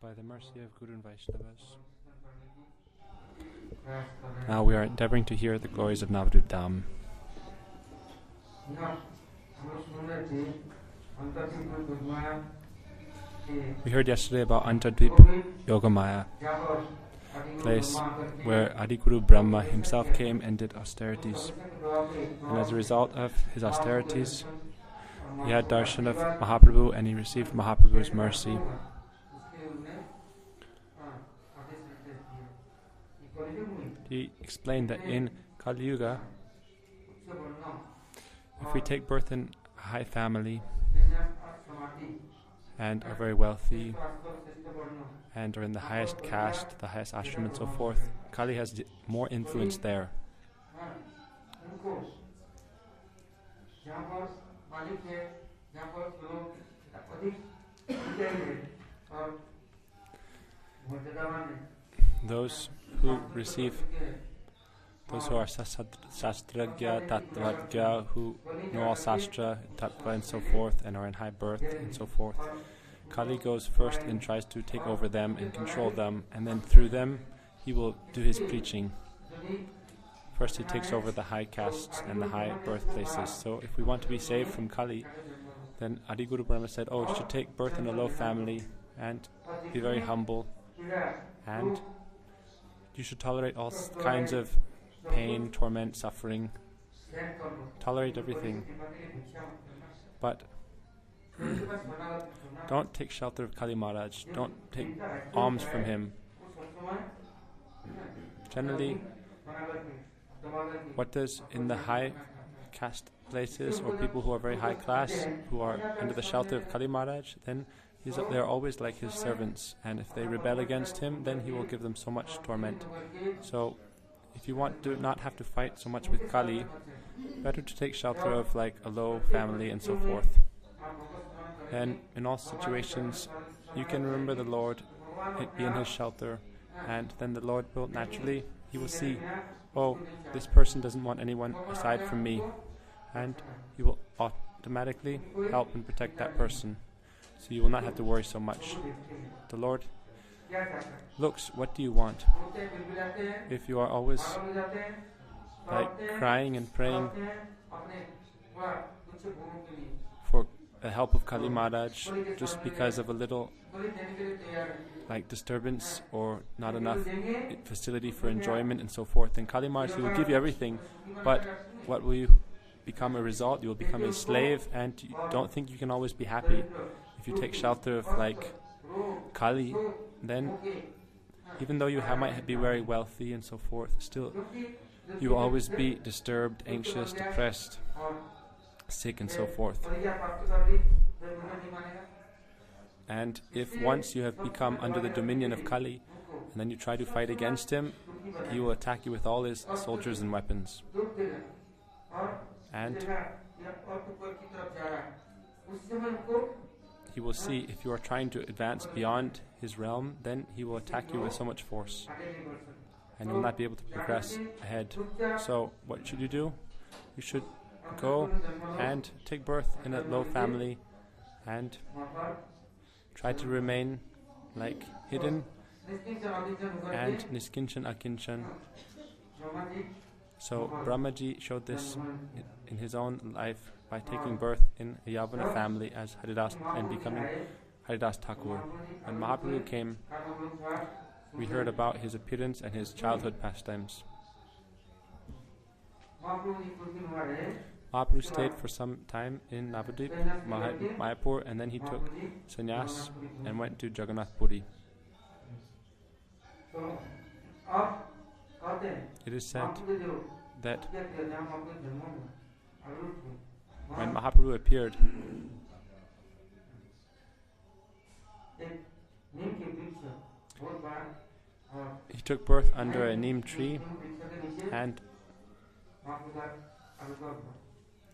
by the mercy of Guru and Vaishnavas. Now we are endeavoring to hear the glories of Navadvip Dham. We heard yesterday about Antardvip Yogamaya, place where Adiguru Brahma himself came and did austerities. And as a result of his austerities, he had darshan of Mahaprabhu and he received Mahaprabhu's mercy. He explained that in Kali Yuga, if we take birth in a high family and are very wealthy and are in the highest caste, the highest ashram and so forth, Kali has more influence there. Those who are Shastragya, Tattvagya, who know all Shastra, Tattva and so forth, and are in high birth and so forth, Kali goes first and tries to take over them and control them, and then through them he will do his preaching. First he takes over the high castes and the high birthplaces. So if we want to be saved from Kali, then Adiguru Brahma said, you should take birth in a low family and be very humble, and you should tolerate all kinds of pain, torment, suffering. Tolerate everything. But don't take shelter of Kali Maharaj. Don't take alms from him. Generally, what does in the high caste places or people who are very high class, who are under the shelter of Kali Maharaj, then they're always like his servants, and if they rebel against him, then he will give them so much torment. So if you want to not have to fight so much with Kali, better to take shelter of like a low family and so forth. And in all situations, you can remember the Lord, be in his shelter, and then the Lord will naturally, he will see, this person doesn't want anyone aside from me, and he will automatically help and protect that person. So you will not have to worry so much. The Lord looks, what do you want? If you are always like crying and praying for the help of Kali Maharaj just because of a little like disturbance or not enough facility for enjoyment and so forth, then Kali Maharaj, he will give you everything, but what will you become a result? You will become a slave, and you don't think you can always be happy. If you take shelter of like Kali, then even though you might be very wealthy and so forth, still you will always be disturbed, anxious, depressed, sick and so forth. And if once you have become under the dominion of Kali, and then you try to fight against him, he will attack you with all his soldiers and weapons. And he will see if you are trying to advance beyond his realm, then he will attack you with so much force, and you will not be able to progress ahead. So what should you do? You should go and take birth in a low family and try to remain like hidden and niskinchan akinchan. So Brahmaji showed this in his own life by taking birth in a Yavana family as Haridas and becoming Haridas Thakur. When Mahaprabhu came, we heard about his appearance and his childhood pastimes. Mahaprabhu stayed for some time in Navadvip, Mayapur, and then he took sannyas and went to Jagannath Puri. It is said that when Mahaprabhu appeared, he took birth under a neem tree, and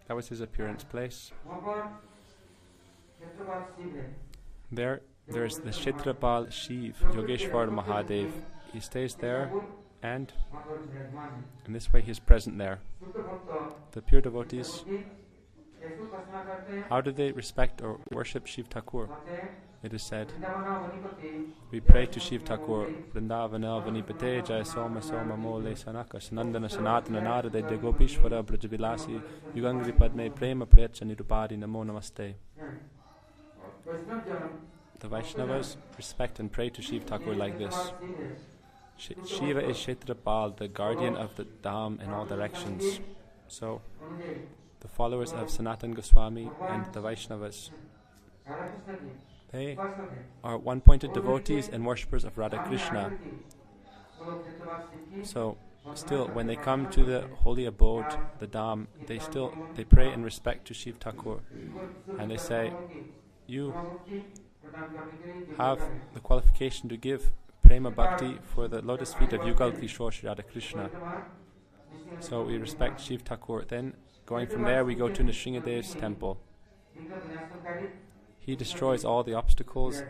that was his appearance place. There is the Kshetrapal Shiv, Yogeshwar Mahadev. He stays there, and in this way he is present there. The pure devotees, how do they respect or worship Shiv Thakur? it is said, we pray to Shiv Thakur, Vrindavana Vanipate Jaya Soma Soma Mole Sanaka Sanandana Sanatana Narade De Gopishwara Brajavilasi Yugangri Padme Prema Precha Nirupadi Namo Namaste. The Vaishnavas respect and pray to Shiv Thakur like this. Shiva is Kshetrapal, the guardian of the Dham in all directions. So, the followers of Sanatan Goswami and the Vaishnavas, they are one-pointed devotees and worshippers of Radha Krishna. So, still, when they come to the holy abode, the Dham, they pray in respect to Shiv Thakur, and they say, you have the qualification to give Prema Bhakti for the lotus feet of Yugal Kishore Shri Radha Krishna. So we respect Shiv Thakur. Then, going from there, we go to Nrsingadev's temple. He destroys all the obstacles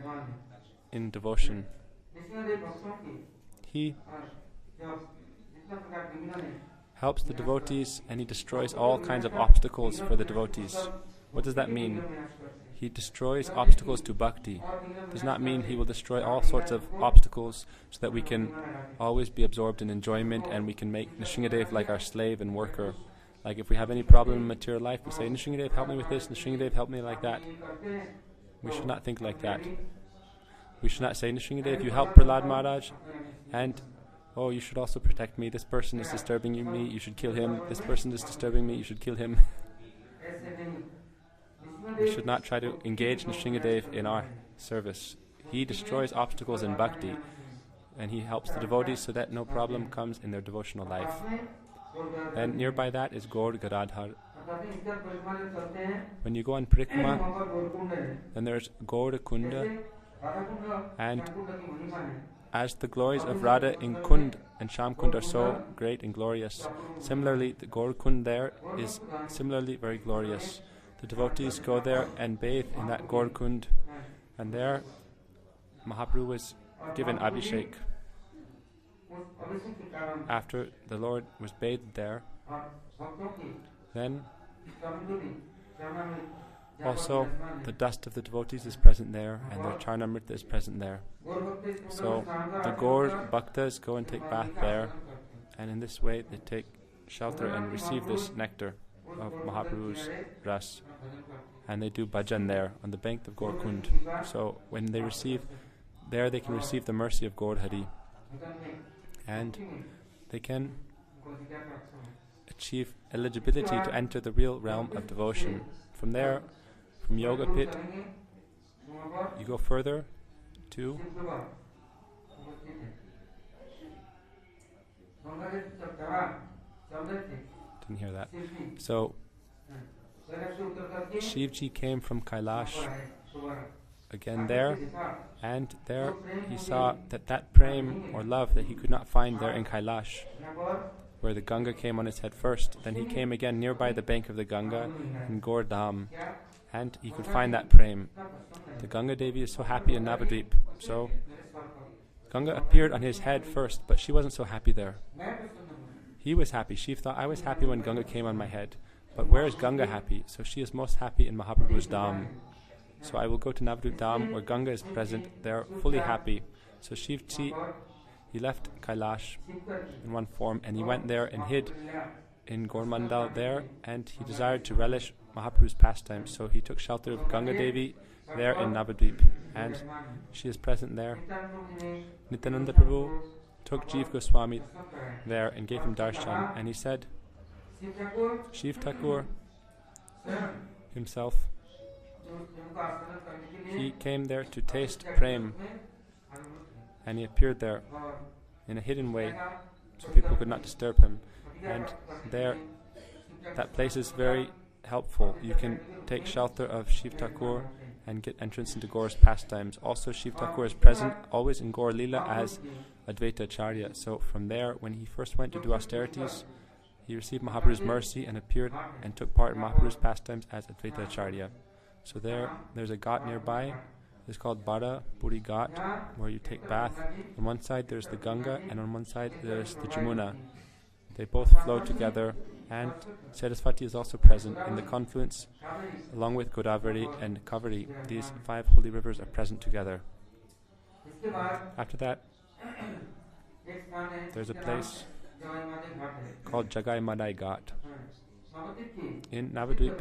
in devotion. He helps the devotees, and he destroys all kinds of obstacles for the devotees. What does that mean? He destroys obstacles to bhakti. Does not mean he will destroy all sorts of obstacles so that we can always be absorbed in enjoyment and we can make Nrsingadev like our slave and worker. Like if we have any problem in material life, we say, Nrsingadev, help me with this, Nrsingadev, help me like that. We should not think like that. We should not say, Nrsingadev, you help Prahlad Maharaj, and oh, you should also protect me. This person is disturbing me, you should kill him. This person is disturbing me, you should kill him. We should not try to engage Nrsingadev in our service. He destroys obstacles in bhakti, and he helps the devotees so that no problem comes in their devotional life. And nearby that is Gaur Gadadhar. When you go on Parikrama, then there's Gaur Kunda, and as the glories of Radha in Kund and Sham Kund are so great and glorious, similarly the Gaur Kund there is similarly very glorious. The devotees go there and bathe in that Gaur Kund, and there Mahaprabhu was given Abhishek. After the Lord was bathed there, then also the dust of the devotees is present there, and their Charnamrita is present there. So the Gaur Bhaktas go and take bath there, and in this way they take shelter and receive this nectar of Mahaprabhu's ras, and they do bhajan there on the bank of Gaur Kund. So when they receive there, they can receive the mercy of Gaur Hari, and they can achieve eligibility to enter the real realm of devotion. From there, from Yoga Pit, you go further to didn't hear that. So Shivji came from Kailash again there, and there he saw that prem or love that he could not find there in Kailash, where the Ganga came on his head first. Then he came again nearby the bank of the Ganga in Gordam, and he could find that prem. The Ganga Devi is so happy in Navadvip. So Ganga appeared on his head first, but she wasn't so happy there. He was happy. She thought, I was happy when Ganga came on my head. But where is Ganga happy? So she is most happy in Mahaprabhu's Dham. So I will go to Navadvip Dham, where Ganga is present. They are fully happy. So Shivji, he left Kailash in one form, and he went there and hid in Gormandal there, and he desired to relish Mahaprabhu's pastime. So he took shelter of Ganga Devi there in Navadvip, and she is present there. Nityananda Prabhu took Jiv Goswami there and gave him darshan, and he said, Shiv Thakur himself, he came there to taste prem, and he appeared there in a hidden way so people could not disturb him. And there, that place is very helpful. You can take shelter of Shiv Thakur and get entrance into Gaura's pastimes. Also, Shiv Thakur is present always in Gaura-Lila as Advaita Acharya. So from there, when he first went to do austerities, he received Mahaprabhu's mercy and appeared and took part in Mahaprabhu's pastimes as Advaita Acharya. So there's a ghat nearby. It's called Bada Puri Ghat, where you take bath. On one side there's the Ganga, and on one side there's the Jamuna. They both flow together, And Saraswati is also present in the confluence, along with Godavari and Kaveri. These 5 holy rivers are present together. After that, there's a place called Jagai Madai Ghat. In Navadvip,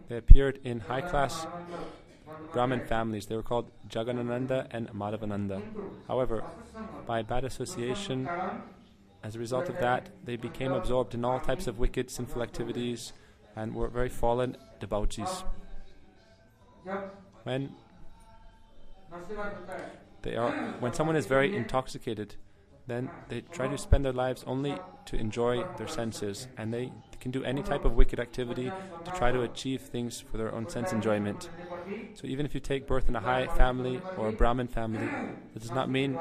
they appeared in high-class Brahmin families. They were called Jaganananda and Madhavananda. However, by bad association, as a result of that, they became absorbed in all types of wicked, sinful activities and were very fallen devotees. When someone is very intoxicated, then they try to spend their lives only to enjoy their senses, and they can do any type of wicked activity to try to achieve things for their own sense enjoyment. So even if you take birth in a high family or a Brahmin family, that does not mean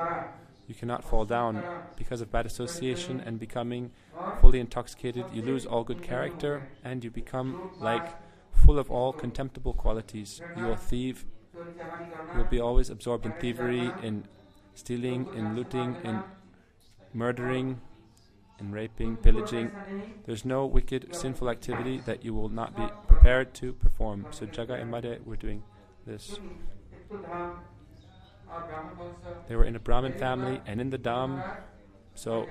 you cannot fall down. Because of bad association and becoming fully intoxicated, you lose all good character and you become like full of all contemptible qualities. You will thieve, you will be always absorbed in thievery, in stealing, in looting, in murdering, in raping, pillaging. There's no wicked, sinful activity that you will not be prepared to perform. So Jagai and Madai were doing this. They were in a Brahmin family and in the Dham. So,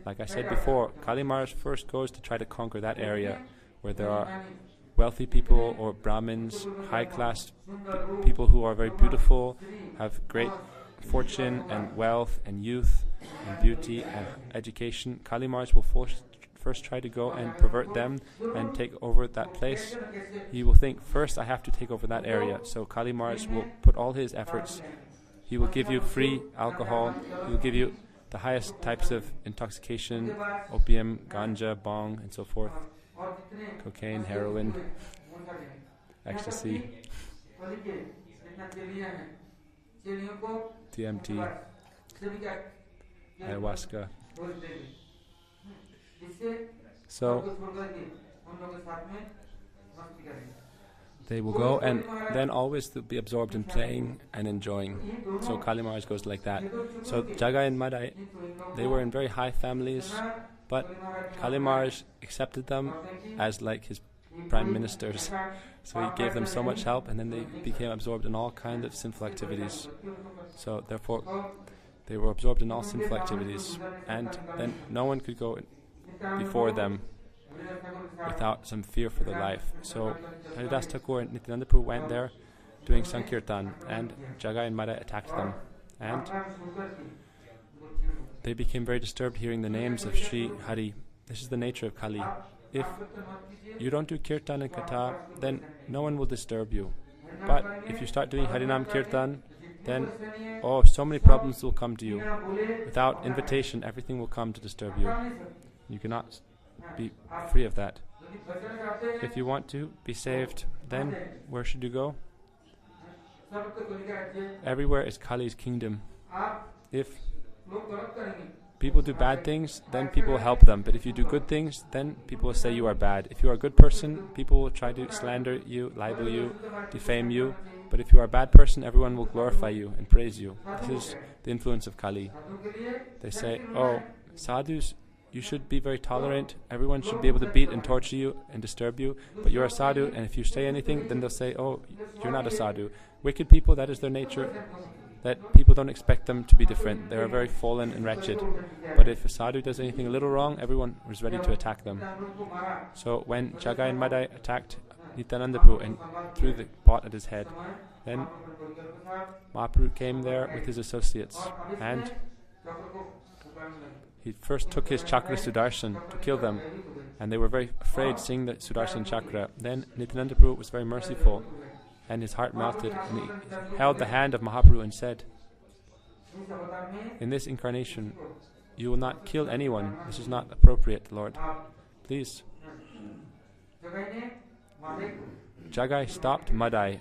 like I said before, Kali Maharaj first goes to try to conquer that area where there are wealthy people or Brahmins, high-class people who are very beautiful, have great fortune and wealth and youth and beauty and education. Kali Maharaj will first try to go and pervert them and take over that place. He will think, first I have to take over that area. So Kali Maharaj will put all his efforts. He will give you free alcohol. He will give you the highest types of intoxication, opium, ganja, bong, and so forth. Cocaine, heroin, ecstasy, DMT, ayahuasca. So they will go and then always be absorbed in playing and enjoying. So Kali Maharaj goes like that. So Jagai and Madai, they were in very high families, but Kali Maharaj accepted them as like his prime ministers. So he gave them so much help, and then they became absorbed in all kinds of sinful activities. So therefore, they were absorbed in all sinful activities, and then no one could go before them without some fear for their life. So Haridas Thakur and Nityananda Prabhu went there doing Sankirtan, and Jagai and Madai attacked them, and they became very disturbed hearing the names of Sri Hari. This is the nature of Kali. If you don't do Kirtan and Katha, then no one will disturb you. But if you start doing Harinam Kirtan, then so many problems will come to you. Without invitation, everything will come to disturb you. You cannot be free of that. If you want to be saved, then where should you go? Everywhere is Kali's kingdom. If people do bad things, then people will help them. But if you do good things, then people will say you are bad. If you are a good person, people will try to slander you, libel you, defame you. But if you are a bad person, everyone will glorify you and praise you. This is the influence of Kali. They say, sadhus, you should be very tolerant. Everyone should be able to beat and torture you and disturb you. But you're a sadhu, and if you say anything, then they'll say, you're not a sadhu. Wicked people, that is their nature. That people don't expect them to be different. They are very fallen and wretched. But if a sadhu does anything a little wrong, everyone was ready to attack them. So when Jagai and Madai attacked Nityananda Prabhu and threw the pot at his head, then Mahaprabhu came there with his associates, and he first took his chakra Sudarshan to kill them, and they were very afraid seeing the Sudarshan chakra. Then Nityananda Prabhu was very merciful, and his heart melted, and he held the hand of Mahaprabhu and said, in this incarnation, you will not kill anyone. This is not appropriate, Lord. Please. Jagai stopped Madai.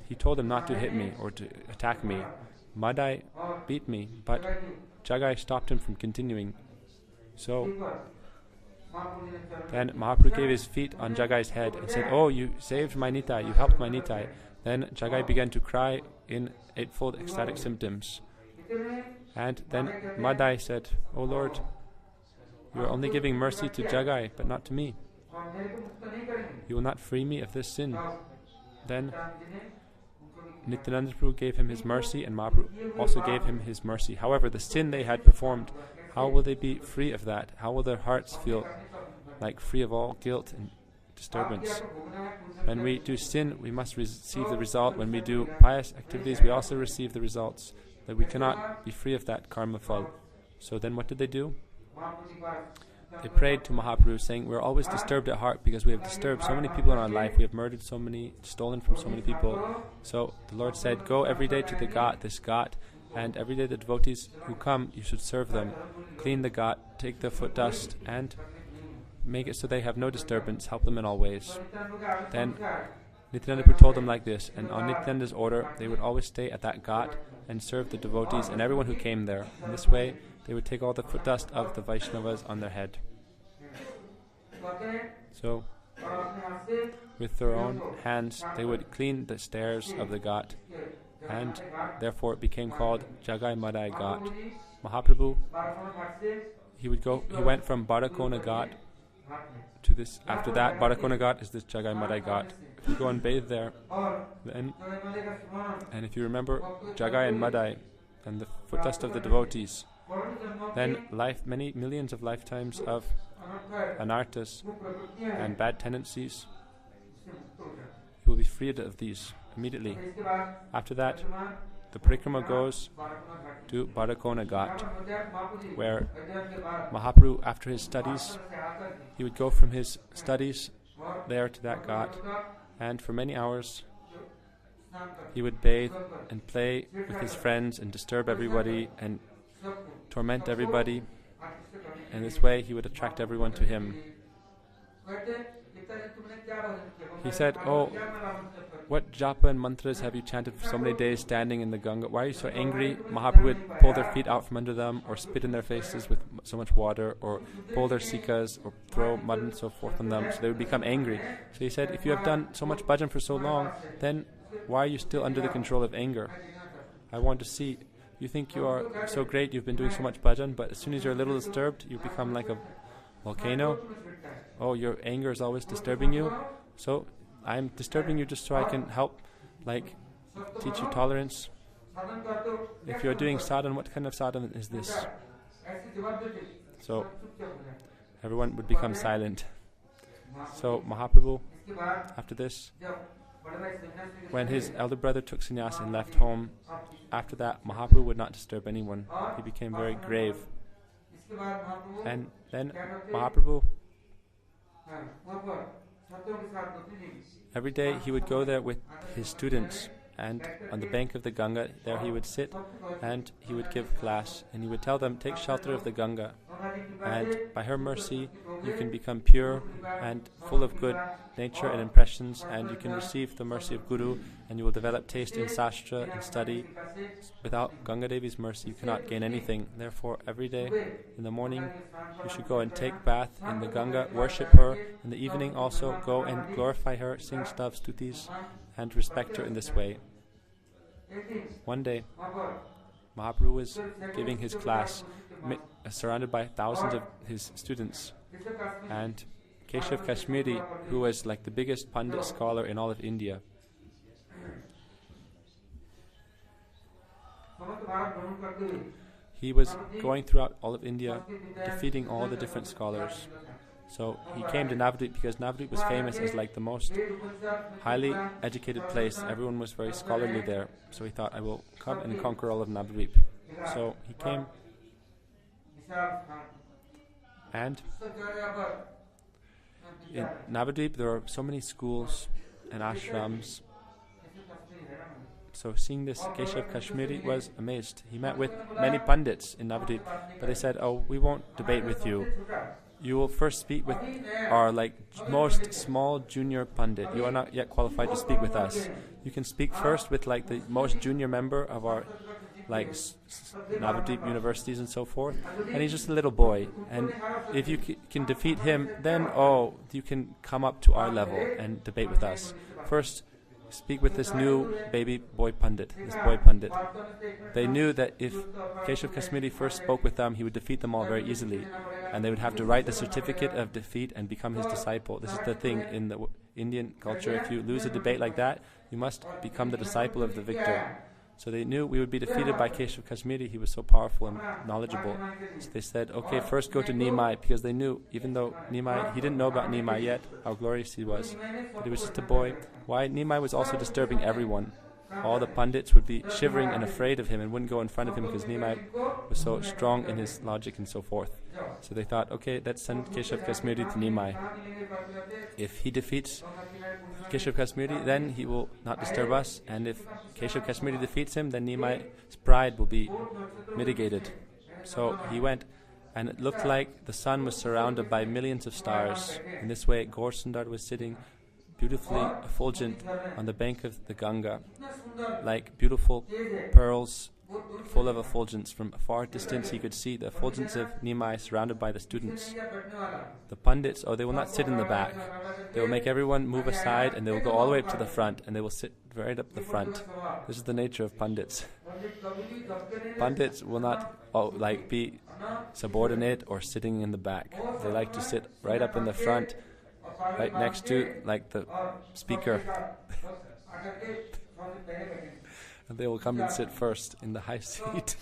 He told him not to hit me or to attack me. Madai beat me, but Jagai stopped him from continuing. So then Mahaprabhu gave his feet on Jagai's head and said, you saved my Nitai, you helped my Nitai. Then Jagai began to cry in eightfold ecstatic symptoms. And then Madai said, Lord, You are only giving mercy to Jagai, but not to me. You will not free me of this sin. Then Nityananda Prabhu gave him his mercy, and Mahaprabhu also gave him his mercy. However, the sin they had performed, how will they be free of that? How will their hearts feel like free of all guilt and disturbance? When we do sin, we must receive the result. When we do pious activities, we also receive the results. That we cannot be free of that karma fall. So then what did they do? They prayed to Mahaprabhu saying, we're always disturbed at heart because we have disturbed so many people in our life. We have murdered so many, stolen from so many people. So the Lord said, go every day to the ghat, this ghat, and every day the devotees who come, you should serve them. Clean the ghat, take the foot dust, and make it so they have no disturbance. Help them in all ways. Then Nityananda told them like this, and on Nityananda's order, they would always stay at that ghat and serve the devotees and everyone who came there. In this way, they would take all the foot dust of the Vaishnavas on their head. So, with their own hands, they would clean the stairs of the ghat, and therefore it became called Jagai Madai Ghat. Mahaprabhu, he went from Barakona Ghat to this. After that, Barakona Ghat is this Jagai Madai Ghat. If you go and bathe there, then, and if you remember Jagai and Madai and the foot dust of the devotees, then many millions of lifetimes of anarthas and bad tendencies, you will be freed of these immediately. After that, the parikrama goes to Barakona Ghat, where Mahaprabhu, after his studies, he would go from his studies there to that ghat, and for many hours he would bathe and play with his friends and disturb everybody and torment everybody. In this way he would attract everyone to him. He said, oh, what japa and mantras have you chanted for so many days standing in the Ganga? Why are you so angry? Mahaprabhu would pull their feet out from under them, or spit in their faces with so much water, or pull their sikas, or throw mud and so forth on them, so they would become angry. So he said, if you have done so much bhajan for so long, then why are you still under the control of anger? I want to see. You think you are so great, you've been doing so much bhajan, but as soon as you're a little disturbed, you become like a volcano. Oh, your anger is always disturbing you. So I'm disturbing you just so I can help, like, teach you tolerance. If you're doing sadhana, what kind of sadhana is this? So everyone would become silent. So Mahaprabhu, after this, when his elder brother took sannyas and left home, after that Mahaprabhu would not disturb anyone. He became very grave. And then Mahaprabhu, every day he would go there with his students, and on the bank of the Ganga, there he would sit and he would give class, and he would tell them, take shelter of the Ganga, and by her mercy you can become pure and full of good nature and impressions, and you can receive the mercy of Guru, and you will develop taste in Sastra and study. Without Ganga Devi's mercy you cannot gain anything. Therefore every day in the morning you should go and take bath in the Ganga, worship her. In the evening also go and glorify her, sing stav stutis, and respect her in this way. One day Mahaprabhu was giving his class, surrounded by thousands of his students, and Keshav Kashmiri, who was like the biggest Pandit scholar in all of India, he was going throughout all of India, defeating all the different scholars. So he came to Navadvip because Navadvip was famous as like the most highly educated place. Everyone was very scholarly there. So he thought, I will come and conquer all of Navadvip. So he came, and in Navadvip there are so many schools and ashrams. So seeing this, Keshav Kashmiri was amazed. He met with many Pandits in Navadvip, but they said, oh, we won't debate with you. You will first speak with our most small junior Pandit. You are not yet qualified to speak with us. You can speak first with the most junior member of our Navadvip universities and so forth. And he's just a little boy. And if you can defeat him, then you can come up to our level and debate with us. First, speak with this new baby boy Pandit, this boy Pandit. They knew that if Keshav Kashmiri first spoke with them, he would defeat them all very easily, and they would have to write the certificate of defeat and become his disciple. This is the thing in the Indian culture. If you lose a debate like that, you must become the disciple of the victor. So they knew we would be defeated by Keshav Kashmiri. He was so powerful and knowledgeable. So they said, okay, first go to Nimai, because they knew, even though Nimai, he didn't know about Nimai yet, how glorious he was. But he was just a boy. Why? Nimai was also disturbing everyone. All the Pandits would be shivering and afraid of him and wouldn't go in front of him because Nimai was so strong in his logic and so forth. So they thought, okay, let's send Keshav Kashmiri to Nimai. If he defeats Keshav Kashmiri, then he will not disturb us, and if Keshav Kashmiri defeats him, then Nimai's pride will be mitigated. So he went, and it looked like the sun was surrounded by millions of stars. In this way, Gaur Sundar was sitting beautifully effulgent on the bank of the Ganga, like beautiful pearls full of effulgence. From a far distance he could see the effulgence of Nimai surrounded by the students. The Pandits, they will not sit in the back. They will make everyone move aside, and they will go all the way up to the front, and they will sit right up the front. This is the nature of Pandits. Pandits will not be subordinate or sitting in the back. They like to sit right up in the front, right next to the speaker. And they will come and sit first in the high seat.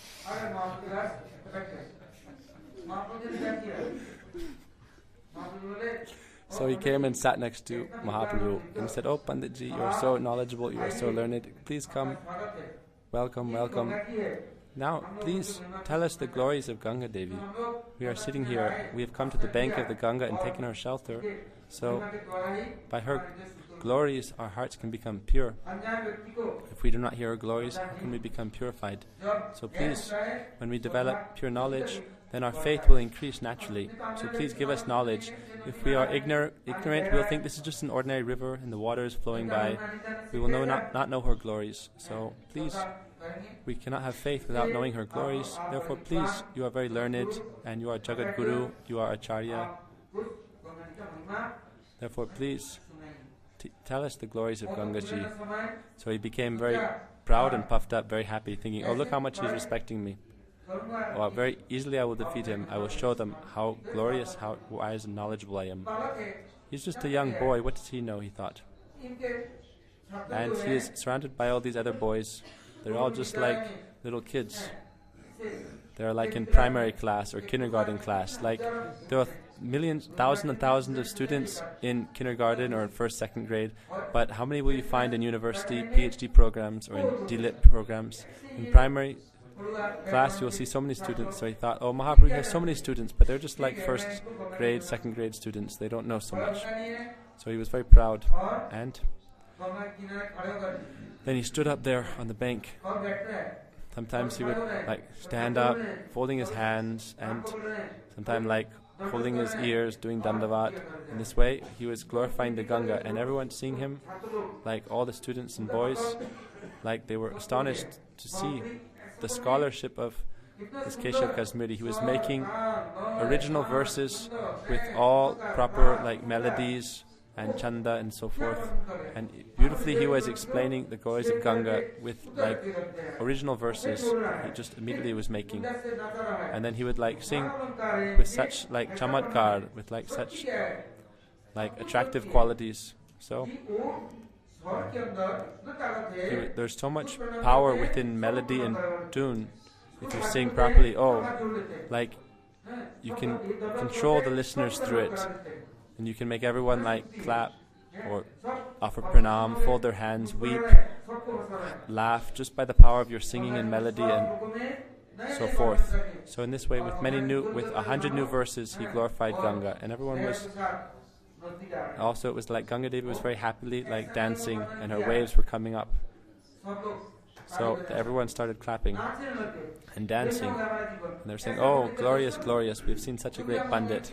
So he came and sat next to Mahaprabhu and said, "Oh Panditji, you are so knowledgeable, you are so learned. Please come. Welcome, welcome. Now, please tell us the glories of Ganga Devi. We are sitting here. We have come to the bank of the Ganga and taken our shelter. So, by her glories, our hearts can become pure. If we do not hear her glories, how can we become purified? So please, when we develop pure knowledge, then our faith will increase naturally. So please give us knowledge. If we are ignorant, we will think this is just an ordinary river and the water is flowing by. We will not know her glories. So please, we cannot have faith without knowing her glories. Therefore, please, you are very learned, and you are Jagat Guru, you are Acharya. Therefore, please, tell us the glories of Gangaji." So he became very proud and puffed up, very happy, thinking, "Oh, look how much he's respecting me. Well, very easily I will defeat him. I will show them how glorious, how wise and knowledgeable I am." He's just a young boy. What does he know, he thought. And he is surrounded by all these other boys. They're all just like little kids. They're like in primary class or kindergarten class. Like there are millions, thousands and thousands of students in kindergarten or in first, second grade. But how many will you find in university, PhD programs or in DLit programs? In primary class, you'll see so many students. So he thought, "Oh, Mahaprabhu has so many students, but they're just like first grade, second grade students. They don't know so much." So he was very proud. And then he stood up there on the bank. Sometimes he would stand up, folding his hands, and sometimes holding his ears, doing dandavat. In this way, he was glorifying the Ganga, and everyone seeing him, all the students and boys, they were astonished to see the scholarship of this Keshav Kashmiri. He was making original verses with all proper melodies and chanda and so forth, and beautifully he was explaining the glories of Ganga with original verses he just immediately was making. And then he would sing with such chamatkar, with such attractive qualities. So there's so much power within melody and tune. If you sing properly, you can control the listeners through it. And you can make everyone clap or offer pranam, fold their hands, weep, laugh, just by the power of your singing and melody and so forth. So in this way, with 100 new verses, he glorified Ganga, and everyone was. Also, it was Ganga Devi was very happily dancing, and her waves were coming up. So everyone started clapping and dancing, and they were saying, "Oh, glorious, glorious! We've seen such a great Pandit.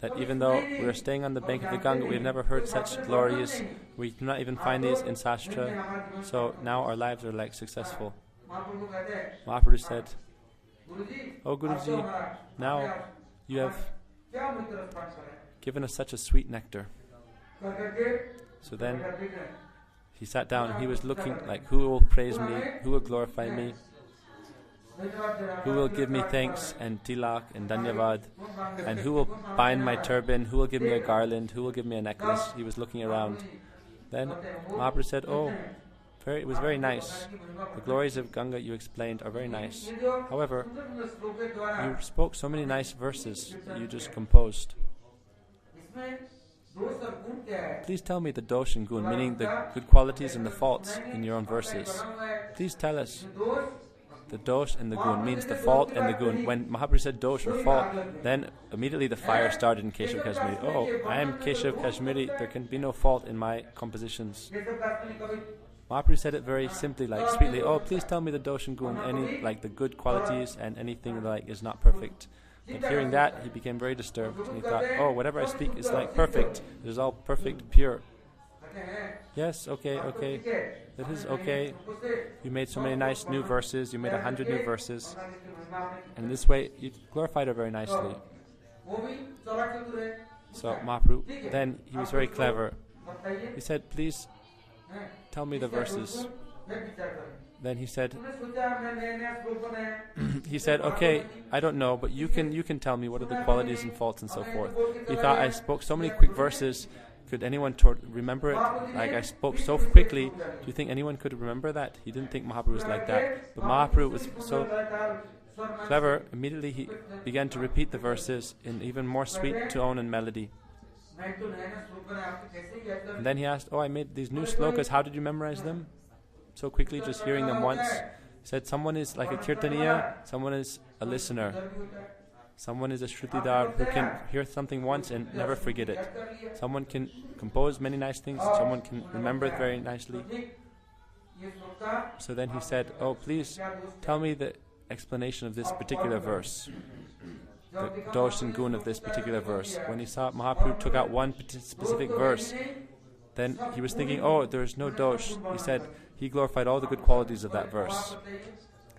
That even though we are staying on the bank of the Ganga, we've never heard such glories. We do not even find these in Sastra. So now our lives are successful." Mahaprabhu said, "Oh Guruji, now you have given us such a sweet nectar." So then he sat down and he was looking like, who will praise me, who will glorify me, who will give me thanks and tilak and dhanyavad, and who will bind my turban, who will give me a garland, who will give me a necklace. He was looking around. Then Mahaprabhu said, oh, it was very nice. The glories of Ganga you explained are very nice. However, you spoke so many nice verses that you just composed. Please tell me the dosh and gun, meaning the good qualities and the faults in your own verses. Please tell us. The dosh and the gun means the fault and the gun. When Mahaprabhu said dosh or fault, then immediately the fire started in Keshav Kashmiri. Oh, I am Keshav Kashmiri. There can be no fault in my compositions. Mahaprabhu said it very simply, like sweetly. Oh, please tell me the dosh and gun, any like the good qualities and anything like is not perfect. But hearing that, he became very disturbed, and he thought, oh, whatever I speak is like perfect. It is all perfect, pure. Yes, okay. That is okay. You made so many nice new verses. You made 100 new verses. And in this way, you glorified her very nicely. So Mahaprabhu, then he was very clever. He said, please tell me the verses. Then he said, okay, I don't know, but you can tell me what are the qualities and faults and so forth. He thought, I spoke so many quick verses, could anyone remember it? Like I spoke so quickly, do you think anyone could remember that? He didn't think Mahaprabhu was like that. But Mahaprabhu was so clever, immediately he began to repeat the verses in even more sweet tone and melody. And then he asked, oh, I made these new slokas, how did you memorize them? So quickly, just hearing them once. He said, someone is like a kirtaniya, someone is a listener. Someone is a shrutidar who can hear something once and never forget it. Someone can compose many nice things, someone can remember it very nicely. So then he said, oh, please tell me the explanation of this particular verse, the dosh and gun of this particular verse. When he saw Mahaprabhu took out one specific verse, then he was thinking, oh, there is no dosh. He said, he glorified all the good qualities of that verse.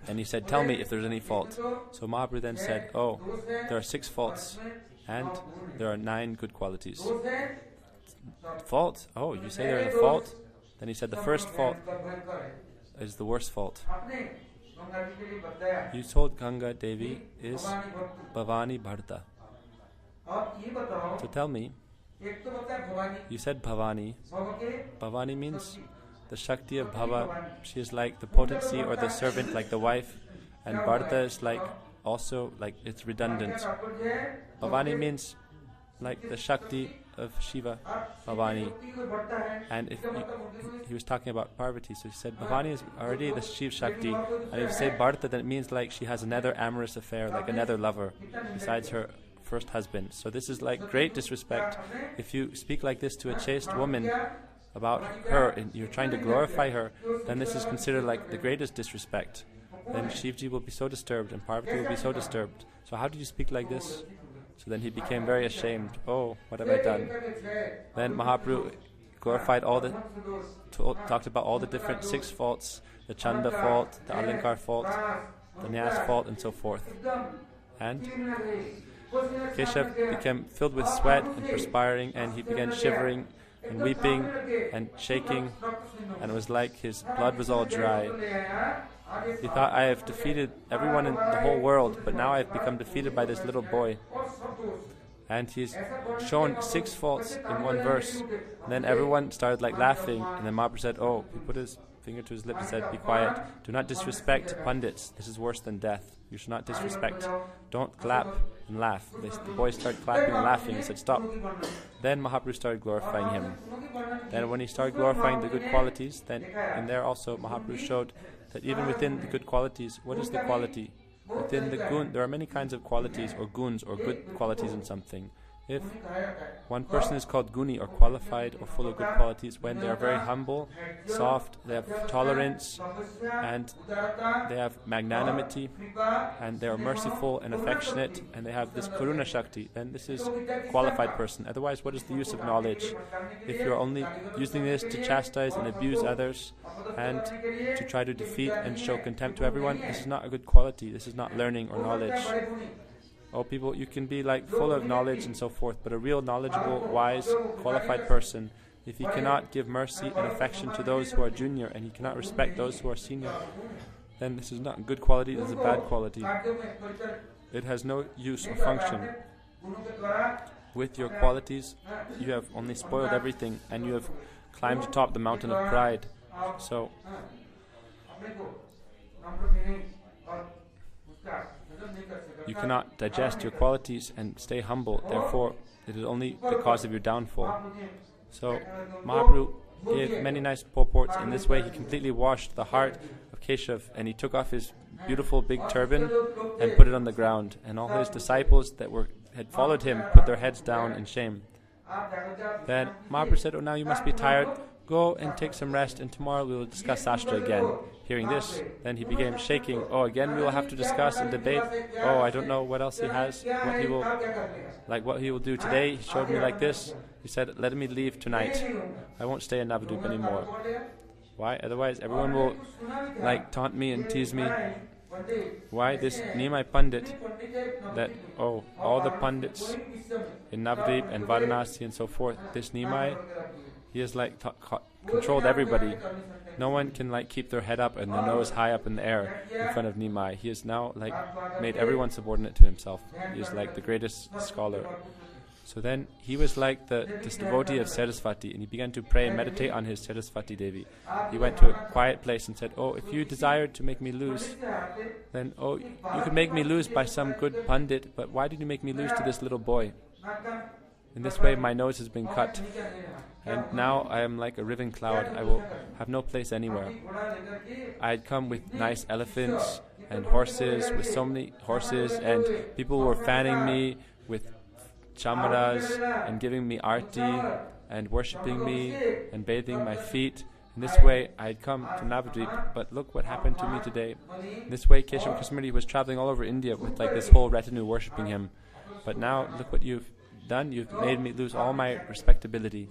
And he said, tell me if there's any fault. So Mahaprabhu then said, oh, there are 6 faults and there are 9 good qualities. Fault? Oh, you say there is a fault? Then he said the first fault is the worst fault. You told Ganga Devi is Bhavani Bharta. So tell me, you said Bhavani. Bhavani means the Shakti of Bhava. She is like the potency or the servant, like the wife. And Bharta is like also like it's redundant. Bhavani means like the Shakti of Shiva, Bhavani. And if he was talking about Parvati, so he said Bhavani is already the Shiva Shakti. And if you say Bharta, then it means like she has another amorous affair, like another lover, besides her first husband. So this is like great disrespect. If you speak like this to a chaste woman about her and you're trying to glorify her, then this is considered like the greatest disrespect. Then Shivji will be so disturbed and Parvati will be so disturbed. So how did you speak like this? So then he became very ashamed. Oh, what have I done? Then Mahaprabhu glorified talked about all the different 6 faults, the Chanda fault, the Alankar fault, the Nyas fault, and so forth. And Keshav became filled with sweat and perspiring, and he began shivering and weeping and shaking, and it was like his blood was all dry. He thought, I have defeated everyone in the whole world, but now I have become defeated by this little boy. And he's shown 6 faults in one verse. And then everyone started like laughing, and then Mahaprabhu said, oh, he put his finger to his lip and said, be quiet. Do not disrespect pundits. This is worse than death. You should not disrespect. Don't clap and laugh. The boys started clapping and laughing. He said, stop. Then Mahaprabhu started glorifying him. Then when he started glorifying the good qualities, then in there also Mahaprabhu showed that even within the good qualities, what is the quality? Within the gun, there are many kinds of qualities or guns or good qualities in something. If one person is called guni or qualified or full of good qualities, when they are very humble, soft, they have tolerance, and they have magnanimity, and they are merciful and affectionate, and they have this karuna shakti, then this is a qualified person. Otherwise, what is the use of knowledge? If you're only using this to chastise and abuse others and to try to defeat and show contempt to everyone, this is not a good quality. This is not learning or knowledge. Oh, people, you can be like full of knowledge and so forth, but a real knowledgeable, wise, qualified person If he cannot give mercy and affection to those who are junior, and he cannot respect those who are senior, then this is not a good quality, this is a bad quality. It has no use or function. With your qualities, you have only spoiled everything, and you have climbed atop the mountain of pride. So, you cannot digest your qualities and stay humble. Therefore, it is only the cause of your downfall. So, Mahaprabhu gave many nice purports. In this way, he completely washed the heart of Keshav, and he took off his beautiful big turban and put it on the ground. And all his disciples that had followed him put their heads down in shame. Then Mahaprabhu said, "Oh, now you must be tired. Go and take some rest, and tomorrow we will discuss Shastra again." Hearing this, then he became shaking. "Oh, again we will have to discuss and debate. Oh, I don't know what else he has, what he will do today. He showed me like this. He said, let me leave tonight. I won't stay in Navadvip anymore. Why? Otherwise everyone will taunt me and tease me. Why? This Nimai Pandit, that, all the Pandits in Navadvip and Varanasi and so forth, this Nimai, he has controlled everybody. No one can keep their head up and their nose high up in the air in front of Nimai. He has now made everyone subordinate to himself. He is the greatest scholar. So then he was this devotee of Sarasvati, and he began to pray and meditate on his Sarasvati Devi. He went to a quiet place and said, "Oh, if you desired to make me lose, then you could make me lose by some good Pandit, but why did you make me lose to this little boy? In this way my nose has been cut, and now I am like a riven cloud. I will have no place anywhere. I had come with nice elephants and horses, with so many horses, and people were fanning me with chamaras and giving me arti and worshipping me and bathing my feet. In this way I had come to Navadvip, but look what happened to me today." In this way Keshav Kasmiri was traveling all over India with this whole retinue worshipping him. But now look what you've done. You've made me lose all my respectability.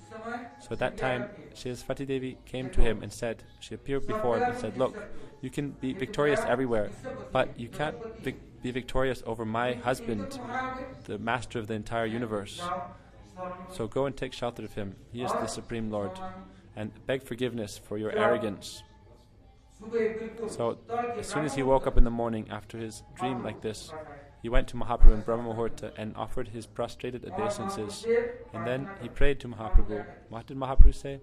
So at that time Sarasvati Devi came to him and said, she appeared before him and said, "Look, you can be victorious everywhere, but you can't be victorious over my husband, the master of the entire universe. So go and take shelter of him. He is the Supreme Lord, and beg forgiveness for your arrogance." So as soon as he woke up in the morning after his dream like this, he went to Mahaprabhu in Brahma Muhurta and offered his prostrated obeisances. And then he prayed to Mahaprabhu. What did Mahaprabhu say?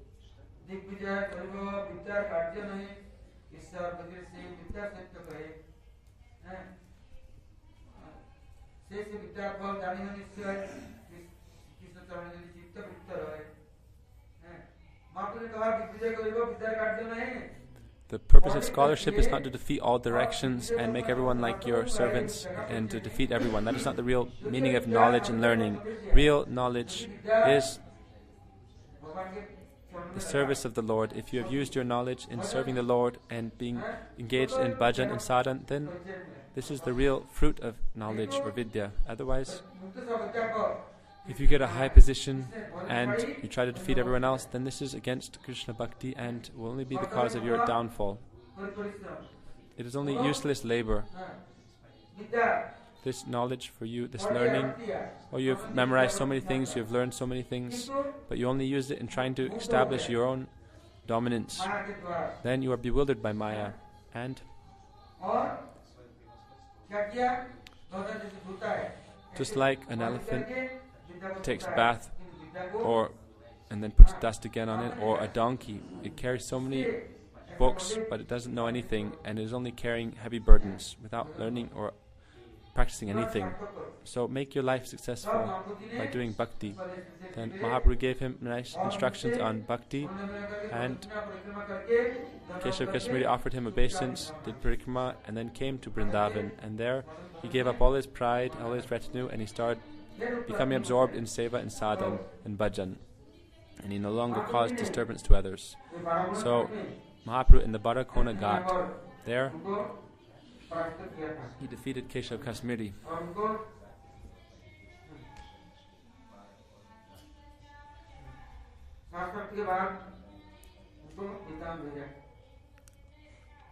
The purpose of scholarship is not to defeat all directions and make everyone like your servants and to defeat everyone. That is not the real meaning of knowledge and learning. Real knowledge is the service of the Lord. If you have used your knowledge in serving the Lord and being engaged in bhajan and sadhan, then this is the real fruit of knowledge or vidya. Otherwise, if you get a high position and you try to defeat everyone else, then this is against Krishna Bhakti and will only be the cause of your downfall. It is only useless labor. This knowledge for you, this learning, you have memorized so many things, you have learned so many things, but you only use it in trying to establish your own dominance. Then you are bewildered by Maya. And just like an elephant takes a bath and then puts dust again on it, or a donkey, it carries so many books but it doesn't know anything and is only carrying heavy burdens without learning or practicing anything. So make your life successful by doing bhakti. Then Mahaprabhu gave him nice instructions on bhakti, and Keshav Kasmiri offered him obeisance, did parikrama, and then came to Vrindavan, and there he gave up all his pride, all his retinue, and he started becoming absorbed in seva and sadhan and bhajan, and he no longer caused disturbance to others. So Mahaprabhu in the Barakona Ghat, there he defeated Keshav Kasmiri.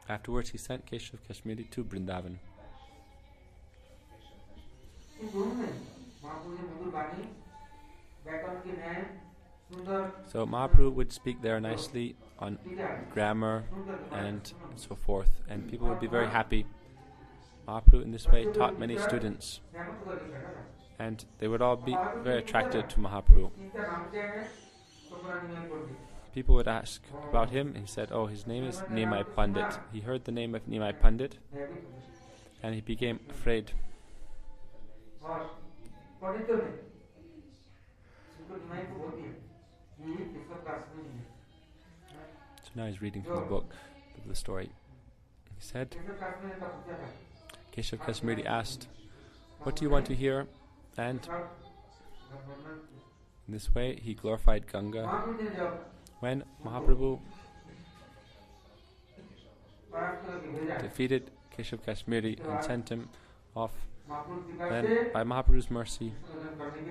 Afterwards he sent Keshav Kasmiri to Vrindavan. So Mahaprabhu would speak there nicely on grammar and so forth, and people would be very happy. Mahaprabhu in this way taught many students, and they would all be very attracted to Mahaprabhu. People would ask about him, and he said, oh, his name is Nimai Pandit. He heard the name of Nimai Pandit, and he became afraid. So now he's reading from the book of the story. He said, Keshav Kashmiri asked, what do you want to hear? And in this way he glorified Ganga. When Mahaprabhu defeated Keshav Kashmiri and sent him off, then by Mahaprabhu's mercy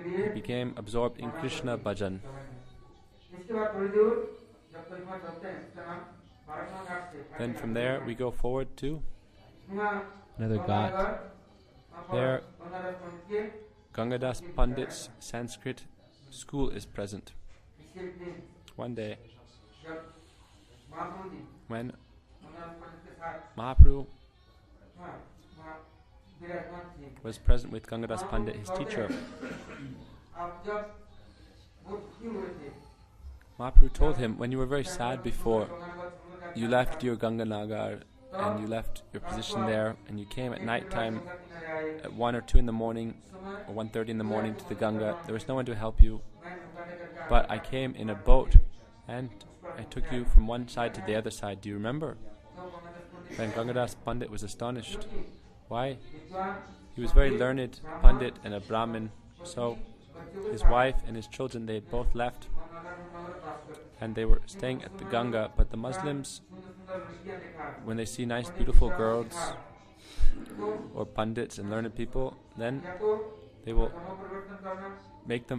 he became absorbed in Krishna bhajan. Then from there we go forward to another ghat. There Gangadas Pandit's Sanskrit school is present. One day when Mahaprabhu was present with Gangadas Pandit, his teacher, Mahaprabhu told him, when you were very sad before, you left your Ganganagar and you left your position there, and you came at night time at 1 or 2 in the morning or 1:30 in the morning to the Ganga. There was no one to help you, but I came in a boat and I took you from one side to the other side. Do you remember? Then Gangadas Pandit was astonished. Why? He was very learned Pandit and a Brahmin, so his wife and his children, they had both left and they were staying at the Ganga. But the Muslims, when they see nice beautiful girls or Pandits and learned people, then they will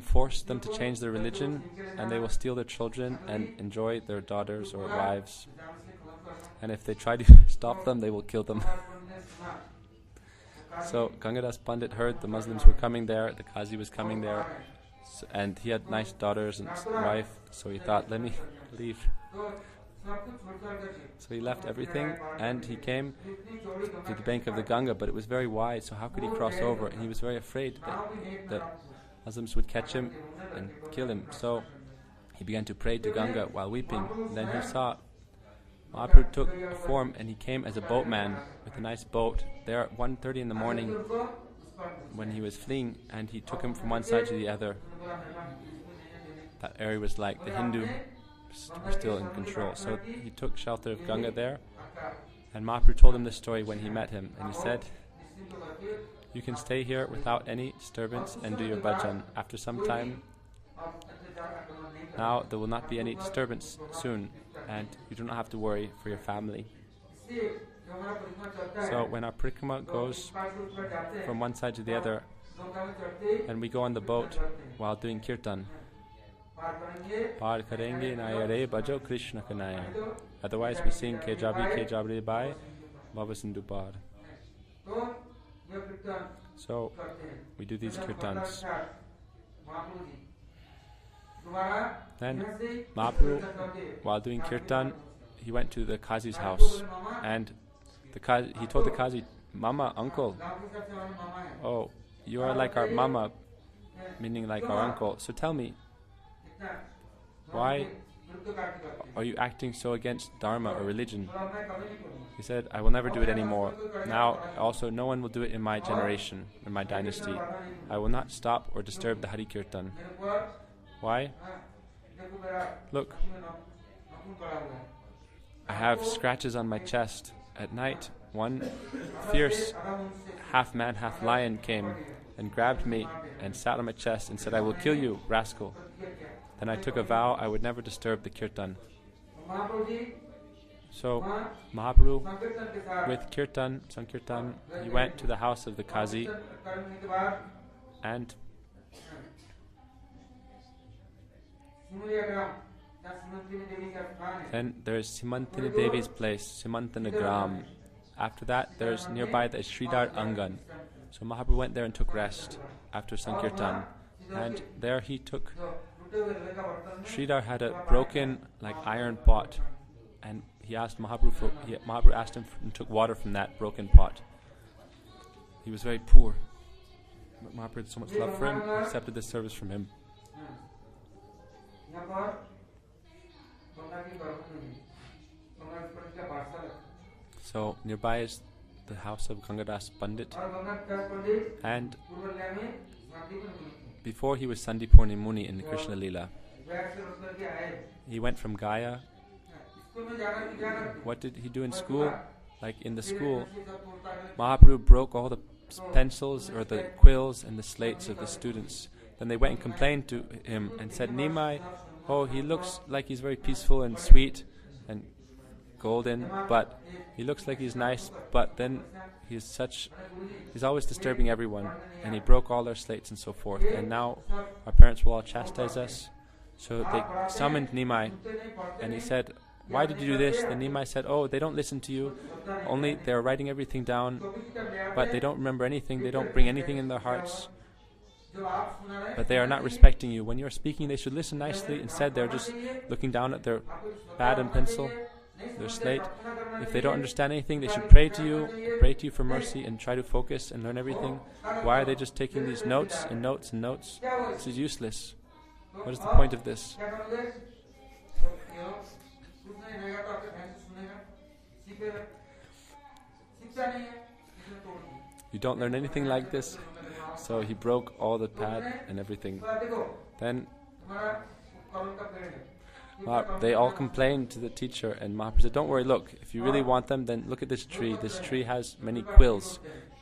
force them to change their religion, and they will steal their children and enjoy their daughters or wives. And if they try to stop them, they will kill them. So Gangadas Pandit heard the Muslims were coming there, the Qazi was coming there, and he had nice daughters and wife, so he thought, let me leave. So he left everything and he came to the bank of the Ganga, but it was very wide, so how could he cross over? And he was very afraid that the Muslims would catch him and kill him. So he began to pray to Ganga while weeping. Then he saw Mahaprabhu took a form and he came as a boatman with a nice boat there at 1:30 in the morning when he was fleeing, and he took him from one side to the other. That area was like the Hindu were still in control. So he took shelter of Ganga there, and Mahaprabhu told him this story when he met him, and he said, you can stay here without any disturbance and do your bhajan. After some time, now there will not be any disturbance soon, and you do not have to worry for your family. So when our parikrama goes from one side to the other, and we go on the boat while doing kirtan, Par karenge nayare bajo Krishna kanaya. Otherwise we sing ke jabri bai Baba Sindhu par. So we do these kirtans. Then Mahaprabhu, while doing kirtan, he went to the Qazi's house, and he told the Qazi, Mama, uncle, oh, you are like our mama, meaning like our uncle. So tell me, why are you acting so against dharma or religion? He said, I will never do it anymore. Now also no one will do it in my generation, in my dynasty. I will not stop or disturb the Hari Kirtan. Why? Look, I have scratches on my chest. At night, one fierce half man, half lion came and grabbed me and sat on my chest and said, I will kill you, rascal. Then I took a vow I would never disturb the kirtan. So Mahaprabhu, with kirtan, Sankirtan, he went to the house of the Qazi, and then there is Simantini Devi's place, Simantanagram. After that, there's nearby the Sridhar Angan. So Mahaprabhu went there and took rest after Sankirtan, and there he took Sridhar had a broken iron pot, and he asked Mahaprabhu Mahaprabhu asked him and took water from that broken pot. He was very poor, but Mahaprabhu had so much love for him, he accepted this service from him. So nearby is the house of Gangadas Pandit, and before he was Sandipurni Muni in the Krishna-lila, he went from Gaya. What did he do in school? Like in the school, Mahaprabhu broke all the pencils or the quills and the slates of the students. Then they went and complained to him and said, Nimai, oh, he looks like he's very peaceful and sweet and golden, but he looks like he's nice, but then he's always disturbing everyone, and he broke all their slates and so forth, and now our parents will all chastise us. So they summoned Nimai, and he said, why did you do this? Then Nimai said, oh, they don't listen to you, only they're writing everything down, but they don't remember anything, they don't bring anything in their hearts, but they are not respecting you. When you're speaking, they should listen nicely. Instead, they're just looking down at their pad and pencil, their slate. If they don't understand anything, they should pray to you for mercy and try to focus and learn everything. Why are they just taking these notes and notes and notes? This is useless. What is the point of this? You don't learn anything like this. So he broke all the pad and everything. Then they all complained to the teacher, and Mahaprabhu said, don't worry, look, if you really want them, then look at this tree. This tree has many quills.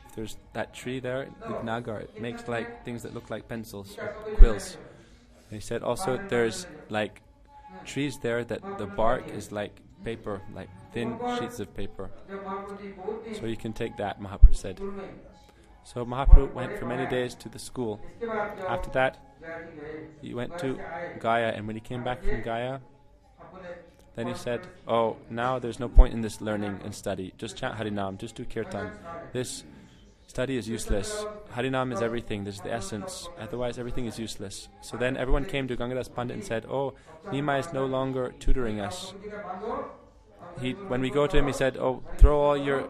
If there's that tree there, Nagar, it makes like things that look like pencils or quills. And he said also there's like trees there that the bark is like paper, like thin sheets of paper. So you can take that, Mahaprabhu said. So Mahaprabhu went for many days to the school. After that, he went to Gaya, and when he came back from Gaya, then he said, oh, now there's no point in this learning and study. Just chant Harinam, just do Kirtan. This study is useless. Harinam is everything, this is the essence. Otherwise, everything is useless. So then everyone came to Gangadas Pandit and said, oh, Nimai is no longer tutoring us. When we go to him, he said, oh, throw all your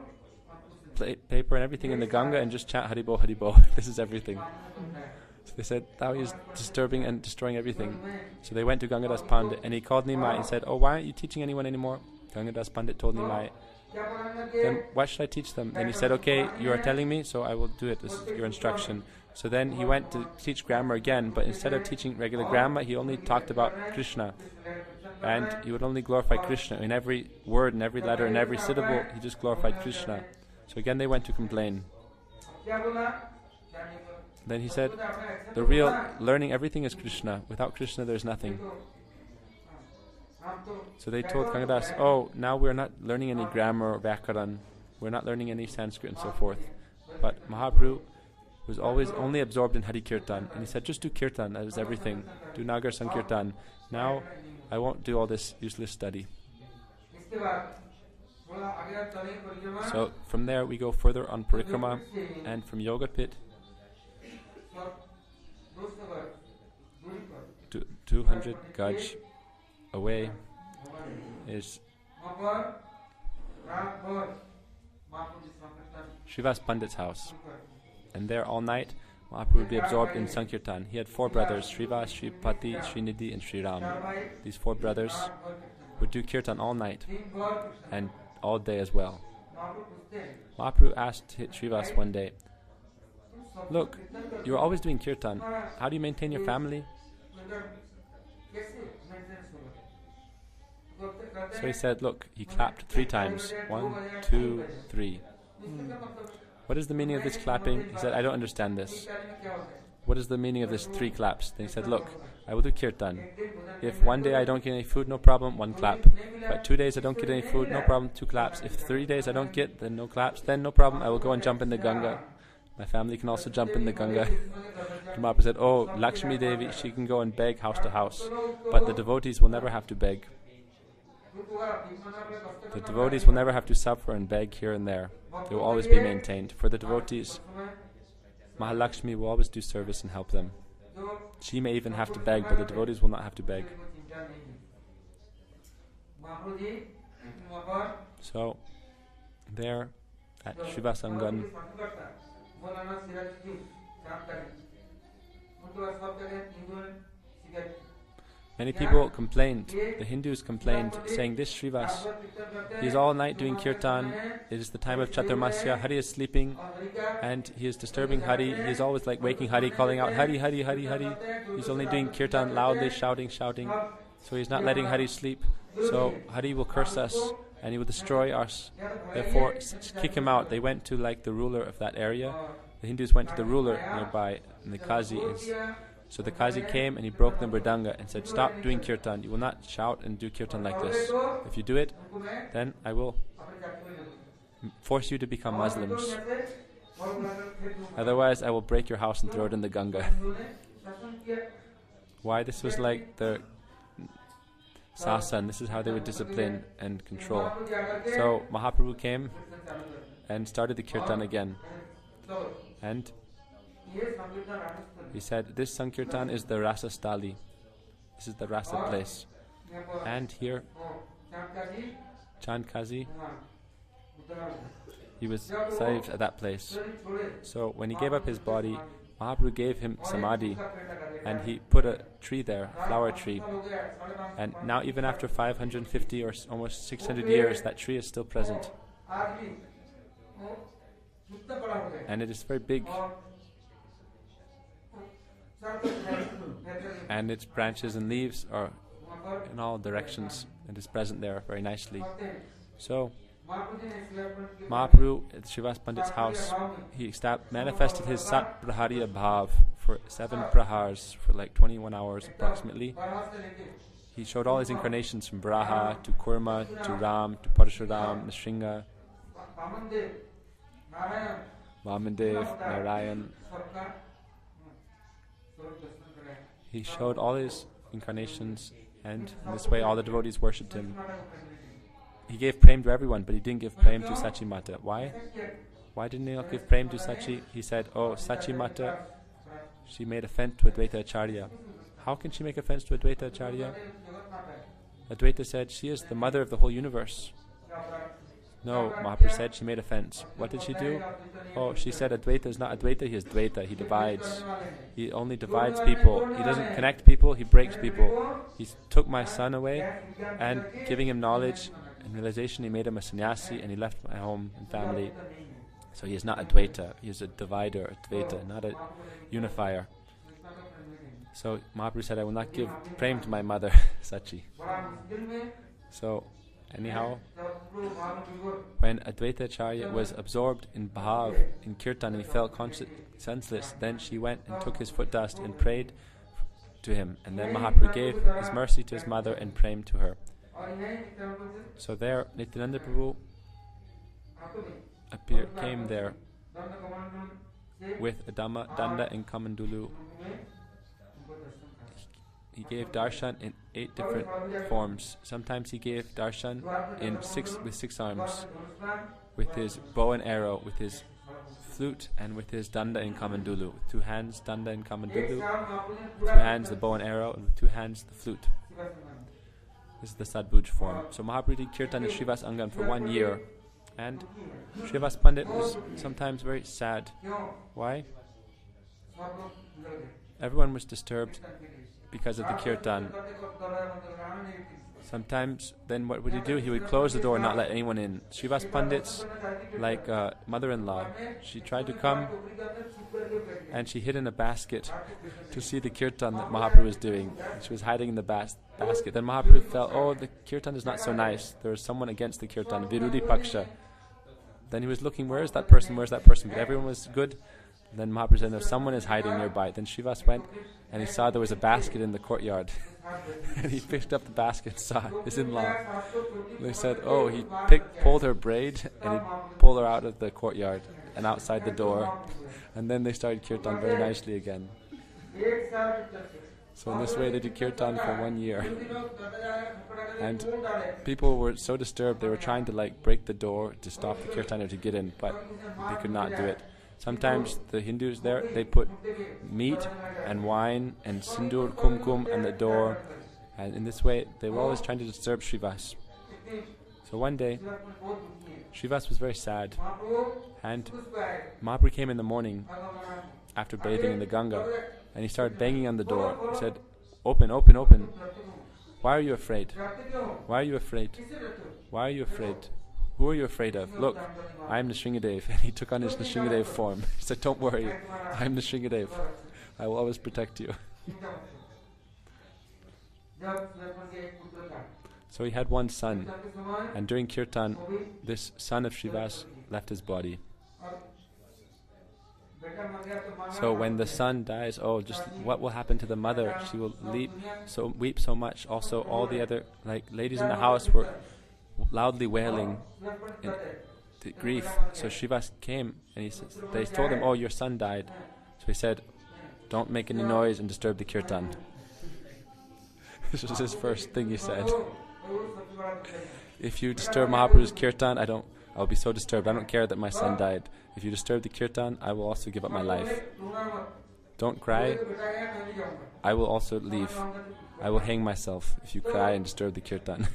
paper and everything in the Ganga and just chant Haribo, Haribo. This is everything. So they said, now he's disturbing and destroying everything. So they went to Gangadas Pandit, and he called Nimai and said, oh, why aren't you teaching anyone anymore? Gangadas Pandit told Nimai, then why should I teach them? Then he said, okay, you are telling me, so I will do it. This is your instruction. So then he went to teach grammar again, but instead of teaching regular grammar, he only talked about Krishna. And he would only glorify Krishna. In every word, in every letter, in every syllable, he just glorified Krishna. So again they went to complain. Then he said, the real learning, everything is Krishna. Without Krishna there is nothing. So they told Gangadas, oh, now we're not learning any grammar or Vyakaran. We're not learning any Sanskrit and so forth. But Mahaprabhu was always only absorbed in Hari Kirtan. And he said, just do Kirtan, that is everything. Do Nagar Sankirtan. Now I won't do all this useless study. So from there we go further on Parikrama, and from Yoga Pit to 200 gaj away is Srivas Pandit's house. And there all night Mahaprabhu would be absorbed in Sankirtan. He had 4 brothers, Srivas, Sripati, Srinidhi and Sri Ram. These 4 brothers would do Kirtan all night and all day as well. Mahaprabhu asked Srivas one day, look, you're always doing Kirtan. How do you maintain your family? So he said, look, he clapped 3 times. 1, 2, 3. What is the meaning of this clapping? He said, I don't understand this. What is the meaning of this 3 claps? Then he said, look, I will do Kirtan. If one day I don't get any food, no problem, 1 clap. But 2 days I don't get any food, no problem, 2 claps. If 3 days I don't get, then no claps, then no problem, I will go and jump in the Ganga. My family can also jump in the Ganga. Mahaprabhu said, oh, Lakshmi Devi, she can go and beg house to house. But the devotees will never have to beg. The devotees will never have to suffer and beg here and there. They will always be maintained. For the devotees, Mahalakshmi will always do service and help them. She may even have to beg, but the devotees will not have to beg. So, there at Shivasangan, many people complained, the Hindus complained, saying, this Srivas, he is all night doing kirtan, it is the time of Chaturmasya, Hari is sleeping, and he is disturbing Hari, he is always like waking Hari, calling out, Hari, Hari, Hari, Hari. He's only doing kirtan loudly, shouting, so he's not letting Hari sleep. So Hari will curse us, and he will destroy us. Therefore, kick him out. They went to like the ruler of that area. The Hindus went to the ruler nearby, and the Qazi is... So the Qazi came and he broke the mridanga and said, stop doing kirtan. You will not shout and do kirtan like this. If you do it, then I will force you to become Muslims. Otherwise, I will break your house and throw it in the Ganga. Why? This was like the sasan. This is how they would discipline and control. So Mahaprabhu came and started the kirtan again. And he said, this Sankirtan is the Rasa Stali. This is the Rasa place. And here, Chand Kazi, he was saved at that place. So when he gave up his body, Mahaprabhu gave him samadhi, and he put a tree there, a flower tree. And now even after 550 or almost 600 years, that tree is still present. And it is very big. And its branches and leaves are in all directions. It is present there very nicely. So, Mahaprabhu at Srivas Pandit's house, he manifested his Sat Prahariya Bhav for 7 prahars, for like 21 hours approximately. He showed all his incarnations from Braha to Kurma to Ram to Parshuram, Nrsinga, Vamandev, Narayan. He showed all his incarnations, and in this way all the devotees worshipped him. He gave prem to everyone, but he didn't give prem to Sachi Mata. Why? Why didn't he not give prem to Sachi? He said, oh, Sachi Mata, she made offense to Advaita Acharya. How can she make offense to Advaita Acharya? Advaita said, she is the mother of the whole universe. No, Mahaprabhu said she made offense. What did she do? Oh, she said Advaita is not Advaita, he is Dvaita. He divides. He only divides people. He doesn't connect people, he breaks people. He took my son away, and giving him knowledge and realization, he made him a sannyasi, and he left my home and family. So he is not Advaita, he is a divider, a Dvaita, not a unifier. So Mahaprabhu said, I will not give prem to my mother, Sachi. So, anyhow, when Advaita Acharya was absorbed in Bhav, in Kirtan, and he fell senseless, then she went and took his foot dust and prayed to him. And then Mahaprabhu gave his mercy to his mother and prayed to her. So there, Nityananda Prabhu came there with a danda and kamandulu. He gave darshan in 8 different forms. Sometimes he gave darshan with 6 arms, with his bow and arrow, with his flute, and with his danda and kamandulu. With 2 hands, danda and kamandulu. With 2 hands, the bow and arrow, and with 2 hands, the flute. This is the Sadbhuj form. So Mahaprabhu did kirtan in Srivas Angan for 1 year. And Srivas Pandit was sometimes very sad. Why? Everyone was disturbed because of the kirtan. Sometimes, then what would he do? He would close the door and not let anyone in. Srivas Pandit's like mother-in-law, she tried to come and she hid in a basket to see the kirtan that Mahaprabhu was doing. She was hiding in the basket. Then Mahaprabhu felt, oh, the kirtan is not so nice. There was someone against the kirtan, Virudhi Paksha. Then he was looking, where is that person? But everyone was good. Then Mahaprabhu said, no, someone is hiding nearby. Then Srivas went and he saw there was a basket in the courtyard. And he picked up the basket and saw his in-law. They said, oh, he pulled her braid and he pulled her out of the courtyard and outside the door. And then they started kirtan very nicely again. So in this way they did kirtan for 1 year. And people were so disturbed, they were trying to break the door to stop the kirtan or to get in, but they could not do it. Sometimes the Hindus there, they put meat and wine and sindur, kumkum on the door, and in this way they were always trying to disturb Srivas. So one day, Srivas was very sad, and Mahaprabhu came in the morning after bathing in the Ganga, and he started banging on the door. He said, "Open, open, open. Why are you afraid? Why are you afraid? Why are you afraid? Who are you afraid of? Look, I am Nrsingadev." And he took on his Nrsingadev form. He said, "Don't worry, I am Nrsingadev. I will always protect you." So he had one son, and during Kirtan, this son of Srivas left his body. So when the son dies, just what will happen to the mother? She will weep so much. Also, all the other ladies in the house were loudly wailing in grief. So Srivas came, and they told him, "Oh, your son died." So he said, "Don't make any noise and disturb the Kirtan." This was his first thing he said. "If you disturb Mahaprabhu's Kirtan, I'll be so disturbed. I don't care that my son died. If you disturb the Kirtan, I will also give up my life. Don't cry. I will also leave. I will hang myself if you cry and disturb the Kirtan."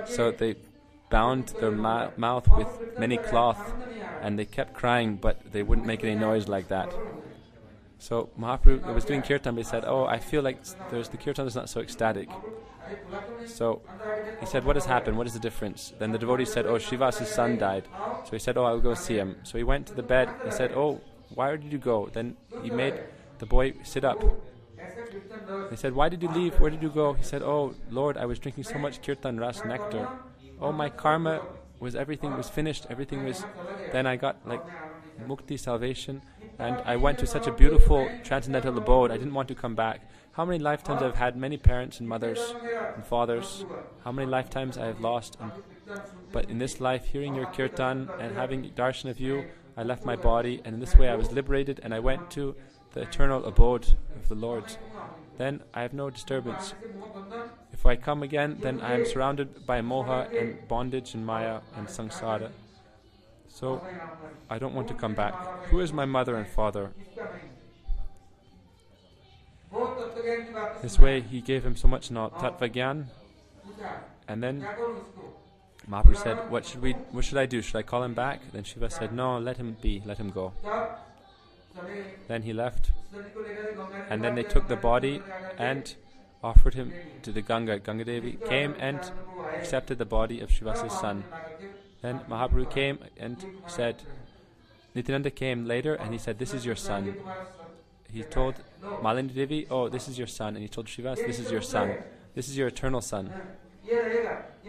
So they bound their mouth with many cloth, and they kept crying, but they wouldn't make any noise like that. So Mahaprabhu was doing Kirtan, but he said, "I feel like the Kirtan is not so ecstatic." So he said, "What has happened? What is the difference?" Then the devotee said, "Srivas' son died." So he said, "I will go see him." So he went to the bed. He said, "Why did you go?" Then he made the boy sit up. He said, "Why did you leave? Where did you go?" He said, "Lord, I was drinking so much Kirtan Ras nectar. My karma everything was finished. Everything was. Then I got mukti, salvation, and I went to such a beautiful transcendental abode. I didn't want to come back. How many lifetimes I've had many parents and mothers and fathers. How many lifetimes I have lost. But in this life, hearing your Kirtan and having darshan of you, I left my body, and in this way I was liberated, and I went to the eternal abode of the Lord. Then I have no disturbance. If I come again, then I am surrounded by moha and bondage and maya and samsara. So I don't want to come back. Who is my mother and father?" This way he gave him so much tattva gyan. And then Mahaprabhu said, what should I do? Should I call him back? Then Shiva said, "No, let him be, let him go." Then he left, and then they took the body and offered him to the Ganga. Ganga Devi came and accepted the body of Shiva's son. Then Mahaprabhu came and said, Nityananda came later and he said, "This is your son." He told Malini Devi, "This is your son." And he told Shivas, "This is your son. This is your eternal son.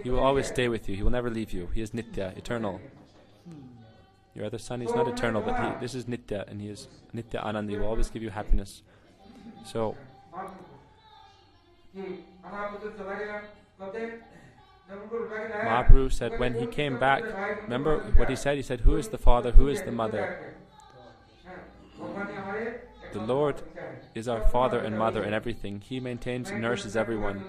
He will always stay with you. He will never leave you. He is Nitya, eternal. Your other son is not eternal, but this is Nitya, and he is Nitya Anand. He will always give you happiness." So Mahaprabhu said when he came back, remember what he said? He said, "Who is the father? Who is the mother?" The Lord is our father and mother and everything. He maintains and nourishes everyone.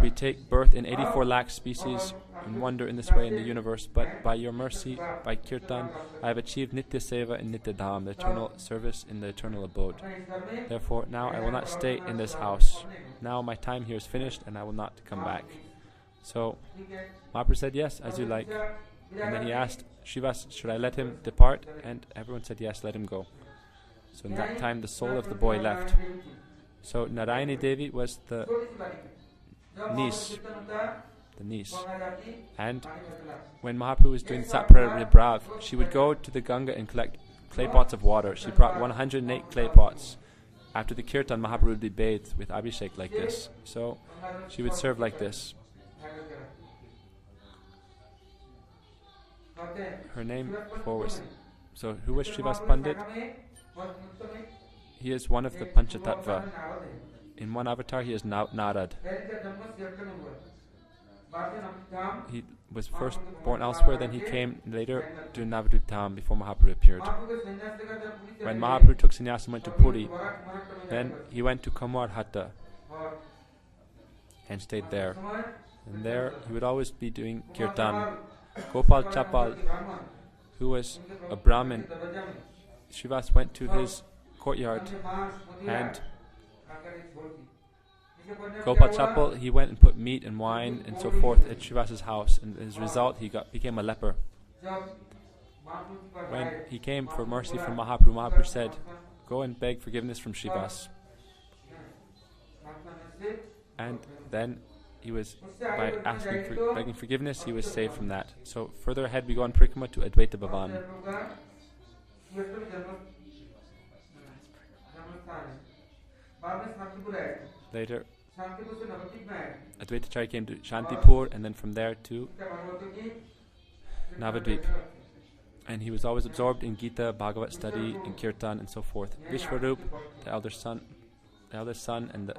We take birth in 84 lakh species and wander in this way in the universe, but by your mercy, by Kirtan, I have achieved Nitya Seva in Nitya Dham, the eternal service in the eternal abode. Therefore, now I will not stay in this house. Now my time here is finished and I will not come back. So Mahaprabhu said, "Yes, as you like." And then he asked Shivas, "Should I let him depart?" And everyone said, "Yes, let him go." So in that time the soul of the boy left. So Narayani Devi was the niece. And when Mahaprabhu was doing Satpara Vibrav, she would go to the Ganga and collect clay pots of water. She brought 108 clay pots. After the Kirtan, Mahaprabhu would be bathed with Abhishek like this. So she would serve like this. Her name was... So who was Srivas Pandit? He is one of the Panchatattva. In one avatar he is Narad. He was first born elsewhere, then he came later to Navadvip Dham before Mahaprabhu appeared. When Mahaprabhu took sannyas and went to Puri, then he went to Kamar Hatta and stayed there. And there he would always be doing Kirtan. Gopal Chapal. who was a Brahmin, Srivas went to his courtyard, and Gopal Chapel, he went and put meat and wine and so forth at Srivas's house, and as a result he became a leper. When he came for mercy from Mahaprabhu, Mahaprabhu said, "Go and beg forgiveness from Srivas." And then he was, by begging forgiveness, he was saved from that. So further ahead we go on Parikrama to Advaita Bhavan. Later, Advaitacharya came to Shantipur, and then from there to Navadvip. And he was always absorbed in Gita, Bhagavat study, and Kirtan, and so forth. Vishwarup, the eldest son, and the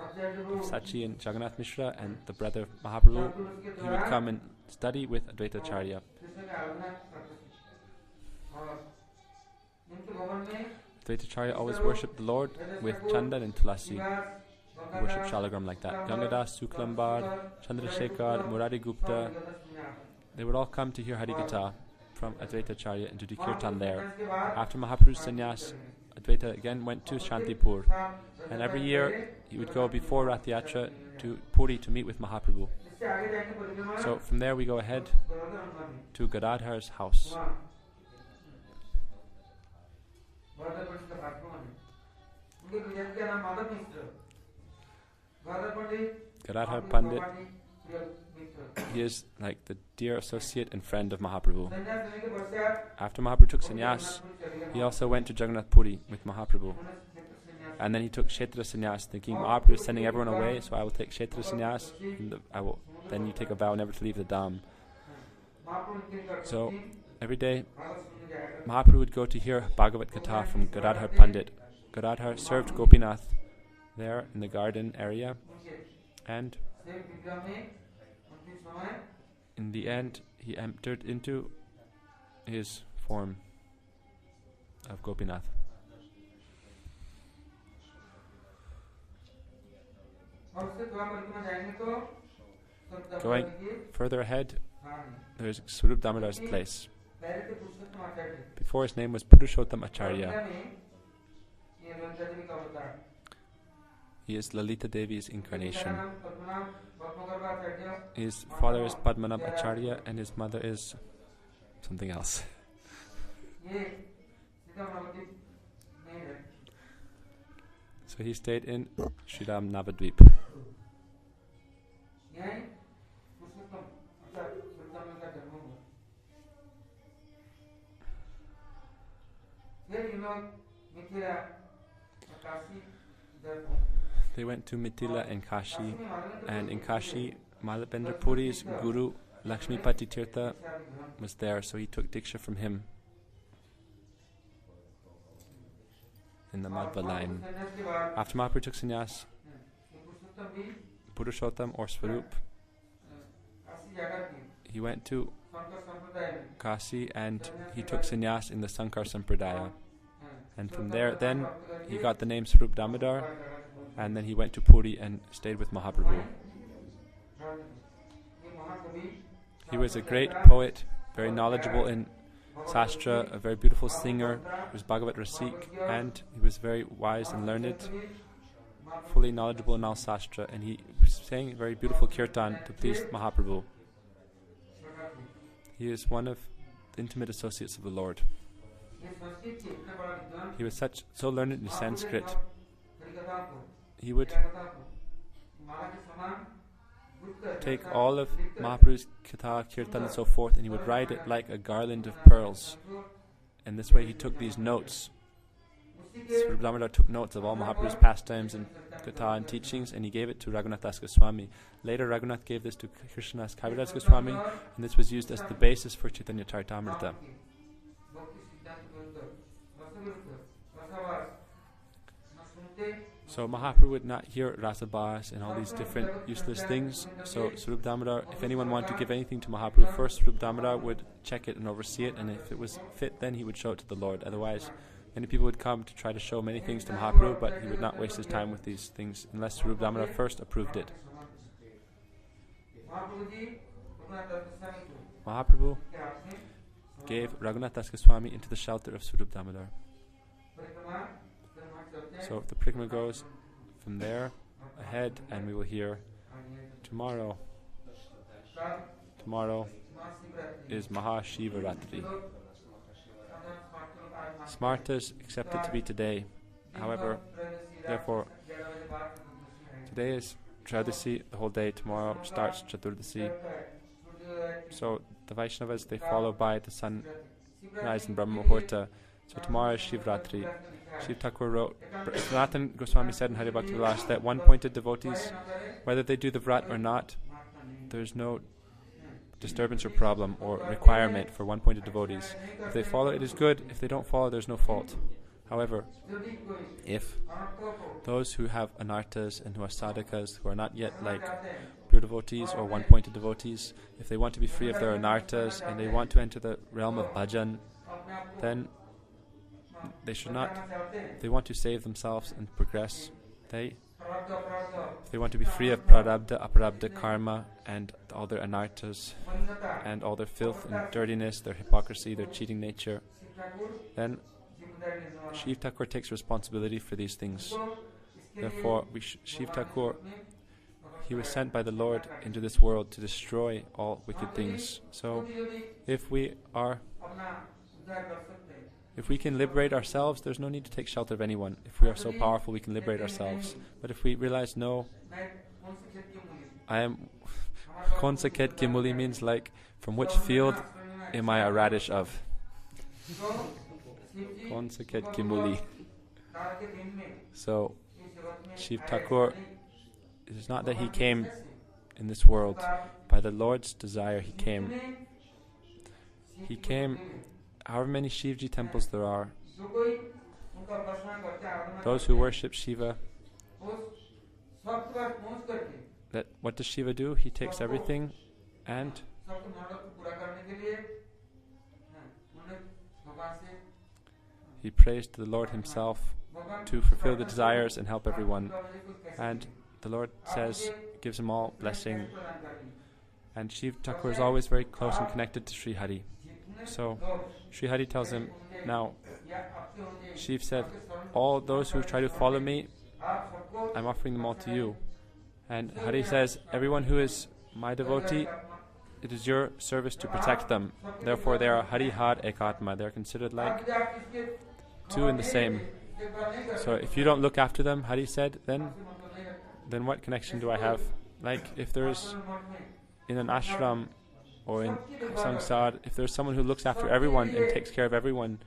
Sachi and Jagannath Mishra, and the brother of Mahaprabhu, he would come and study with Advaitacharya. Advaitacharya always worshipped the Lord with Chandan and Tulasi. He worshipped Shalagram like that. Gangadas, Suklambar, Chandrasekhar, Murari Gupta, they would all come to hear Harikatha from Advaitacharya and to do Kirtan there. After Mahaprabhu's sannyas, Advaita again went to Shantipur, and every year he would go before Rath Yatra to Puri to meet with Mahaprabhu. So from there we go ahead to Gadadhar's house. Gadadhar Pandit, he is like the dear associate and friend of Mahaprabhu. After Mahaprabhu took sannyas, he also went to Jagannath Puri with Mahaprabhu. And then he took Kshetra sannyas, thinking Mahaprabhu is sending everyone away, so I will take Kshetra sannyas, and then you take a vow never to leave the Dham. So every day Mahaprabhu would go to hear Bhagavat Katha from Gadadhar Pandit. Gadadhar served Gopinath there in the garden area, and in the end he entered into his form of Gopinath. Going further ahead, there is Swarup Damodar's place. Before, his name was Purushottam Acharya. He is Lalita Devi's incarnation. His father is Padmanabh Acharya and his mother is something else. So he stayed in Shriram Navadvip. They went to Mithila and Kashi, and in Kashi, Malabendra Puri's guru Lakshmipati Tirtha was there, so he took Diksha from him in the Madhva line. After Mahaprabhu took sannyas, Purushottam or Swarup, he went to Kasi and he took sannyas in the Sankar Sampradaya. And from there, then he got the name Swarup Damodar, and then he went to Puri and stayed with Mahaprabhu. He was a great poet, very knowledgeable in Sastra, a very beautiful singer, he was Bhagavat Rasik, and he was very wise and learned, fully knowledgeable in all Sastra, and he sang very beautiful kirtan to please Mahaprabhu. He is one of the intimate associates of the Lord. He was so learned in Sanskrit. He would take all of Mahaprabhu's Katha, Kirtan and so forth, and he would write it like a garland of pearls. And this way he took these notes. Swarup Damodar took notes of all Mahaprabhu's pastimes and Katha and teachings, and he gave it to Raghunath Das Goswami. Later Raghunath gave this to Krishnadas Kaviraj Goswami, and this was used as the basis for Chaitanya Charitamrita. So Mahaprabhu would not hear Rasabhas and all these different useless things. So Swarup Damodar, if anyone wanted to give anything to Mahaprabhu, first Swarup Damodar would check it and oversee it, and if it was fit, then he would show it to the Lord. Otherwise, many people would come to try to show many things to Mahaprabhu, but he would not waste his time with these things unless Swarup Damodar first approved it. Mahaprabhu gave Raghunath Das Goswami into the shelter of Swarup Damodar. So the Parikrama goes from there ahead, and we will hear tomorrow. Tomorrow is Mahashivaratri. Smartas accept it to be today. However, therefore, today is Tradasi, the whole day. Tomorrow starts Chaturdasi. So the Vaishnavas, they follow by the sunrise in Brahma Muhurta. So tomorrow is Shivratri. Shiv Thakur wrote, Sanatana Goswami said in Hari Bhakti Vilas that one-pointed devotees, whether they do the vrat or not, there's no disturbance or problem or requirement for one-pointed devotees. If they follow, it is good. If they don't follow, there's no fault. However, if those who have anartas and who are sadhakas, who are not yet like pure devotees or one-pointed devotees, if they want to be free of their anartas and they want to enter the realm of bhajan, then they should not. If they want to save themselves and progress, if they want to be free of prarabdha, aparabdha, karma, and all their anartas, and all their filth and dirtiness, their hypocrisy, their cheating nature, then Shiv Thakur takes responsibility for these things. Therefore, Shiv Thakur, he was sent by the Lord into this world to destroy all wicked things. So, if we can liberate ourselves, there's no need to take shelter of anyone. If we are so powerful, we can liberate ourselves. But if we realize, no, I am Konsaket Kimuli means like, from which field am I a radish of? Konsaket Kimuli. So, Shiv Thakur, it is not that he came in this world. By the Lord's desire, he came. He came, however many Shivji temples there are, those who worship Shiva, what does Shiva do? He takes everything and he prays to the Lord himself to fulfill the desires and help everyone. And the Lord says, gives them all blessing. And Shiv Thakur is always very close and connected to Sri Hari. So Sri Hari tells him, now, Shiv said, all those who try to follow me, I'm offering them all to you. And Hari says, everyone who is my devotee, it is your service to protect them. Therefore they are Hari Har Ekatma. They are considered like two in the same. So if you don't look after them, Hari said, then what connection do I have? Like if there's in an ashram or in samsar, if there's someone who looks after everyone and takes care of everyone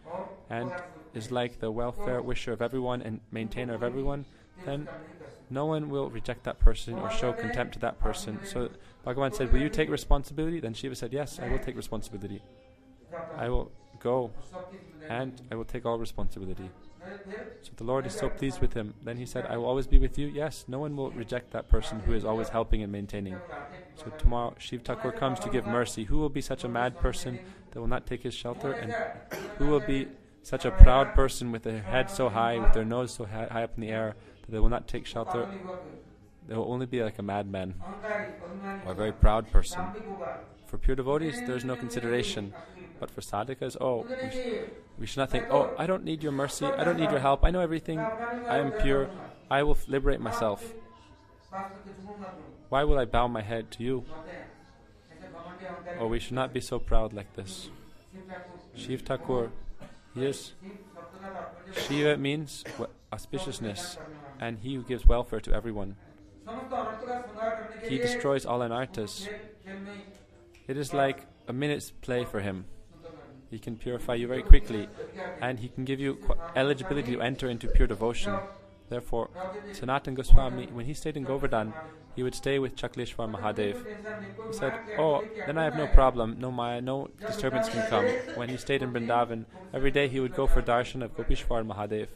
and is like the welfare wisher of everyone and maintainer of everyone, then no one will reject that person or show contempt to that person. So Bhagavan said, will you take responsibility? Then Shiva said, yes, I will take responsibility. I will go and I will take all responsibility. So the Lord is so pleased with him. Then he said, I will always be with you. Yes, no one will reject that person who is always helping and maintaining. So tomorrow Shiv Thakur comes to give mercy. Who will be such a mad person that will not take his shelter? And who will be such a proud person with their head so high, with their nose so high up in the air, that they will not take shelter? They will only be like a madman or a very proud person. For pure devotees, there is no consideration. But for sadhakas, we should not think, I don't need your mercy, I don't need your help, I know everything, I am pure, I will liberate myself. Why will I bow my head to you? We should not be so proud like this. Shiv Thakur, Shiva means auspiciousness, and he who gives welfare to everyone. He destroys all anarthas. It is like a minute's play for him. He can purify you very quickly, and he can give you eligibility to enter into pure devotion. Therefore, Sanatana Goswami, when he stayed in Govardhan, he would stay with Chakleshwar Mahadev. He said, then I have no problem, no maya, no disturbance can come. When he stayed in Vrindavan, every day he would go for darshan of Gopishwar Mahadev.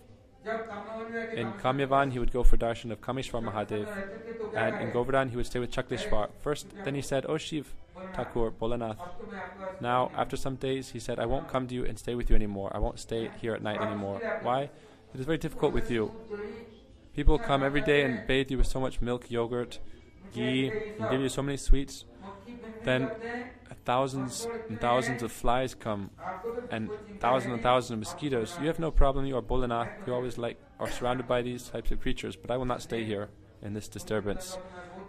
In Kamyavan, he would go for darshan of Kameshwar Mahadev. And in Govardhan, he would stay with Chakleshwar. Then he said, Shiv Thakur, Bolanath. Now, after some days, he said, I won't come to you and stay with you anymore. I won't stay here at night anymore. Why? It is very difficult with you. People come every day and bathe you with so much milk, yogurt, ghee, and give you so many sweets. then thousands and thousands of flies come, and thousands of mosquitoes. You have no problem. You are Bolanath. You always are surrounded by these types of creatures, but I will not stay here in this disturbance.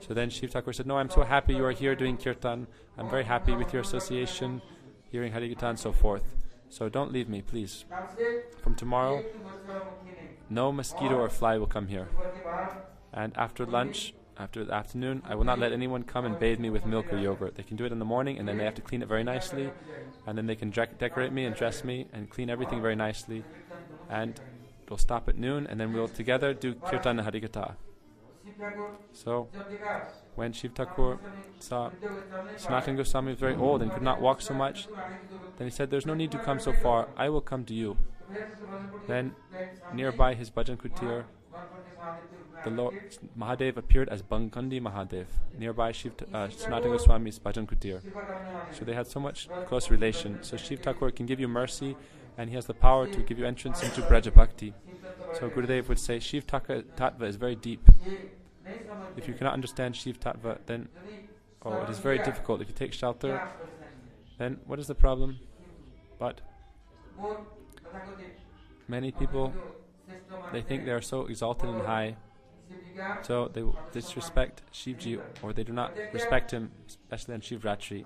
So then Shiv Thakur said, no, I'm so happy you are here doing kirtan. I'm very happy with your association, hearing Harikatha and so forth. So don't leave me, please. From tomorrow, no mosquito or fly will come here. And after lunch, after the afternoon, I will not let anyone come and bathe me with milk or yogurt. They can do it in the morning, and then they have to clean it very nicely, and then they can decorate me and dress me and clean everything very nicely. And we'll stop at noon, and then we'll together do kirtan and Harikatha. So, when Shiv Thakur saw Sanatana Goswami was very old and could not walk so much, then he said, there's no need to come so far, I will come to you. Then, nearby his bhajan kutir, the Lord Mahadev appeared as Bangkandi Mahadev, nearby Sanatana Goswami's bhajan kutir. So they had so much close relation. So Shiv Thakur can give you mercy, and he has the power to give you entrance into Braja Bhakti. So Gurudev would say, Shiv Tattva is very deep. If you cannot understand Shiv Tattva, then it is very difficult. If you take shelter, then what is the problem? But many people, they think they are so exalted and high, so they disrespect Shivji, or they do not respect him, especially on Shivratri.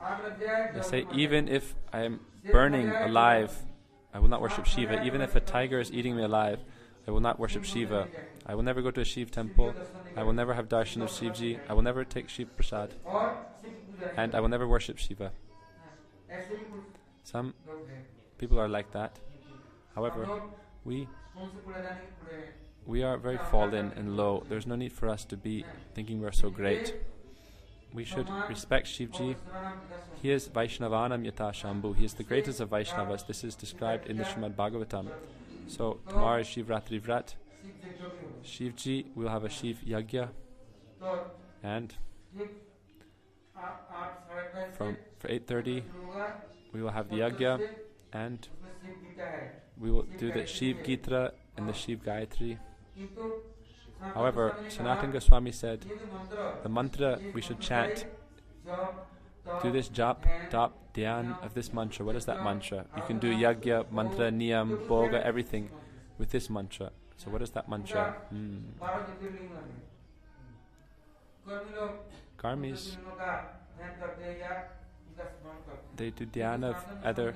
They say, even if I am burning alive, I will not worship Shiva. Even if a tiger is eating me alive, I will not worship Shiva. I will never go to a Shiv temple. I will never have darshan of Shivji. I will never take Shiv Prasad. And I will never worship Shiva. Some people are like that. However, we are very fallen and low. There's no need for us to be thinking we're so great. We should respect Shivji. He is Vaishnavanam Yata Shambhu. He is the greatest of Vaishnavas. This is described in the Srimad Bhagavatam. So tomorrow is Shivratri Vrat. Shivji will have a Shiv Yagya, and for 8:30 we will have the Yagya, and we will do the Shiv Gitra and the Shiv Gayatri. However, Sanatana Goswami said the mantra we should chant, do this jap, tap, dhyan of this mantra. What is that mantra? You can do yagya, mantra, niyam, bhoga, everything with this mantra. So what is that mantra? Karmis, they do dhyana of other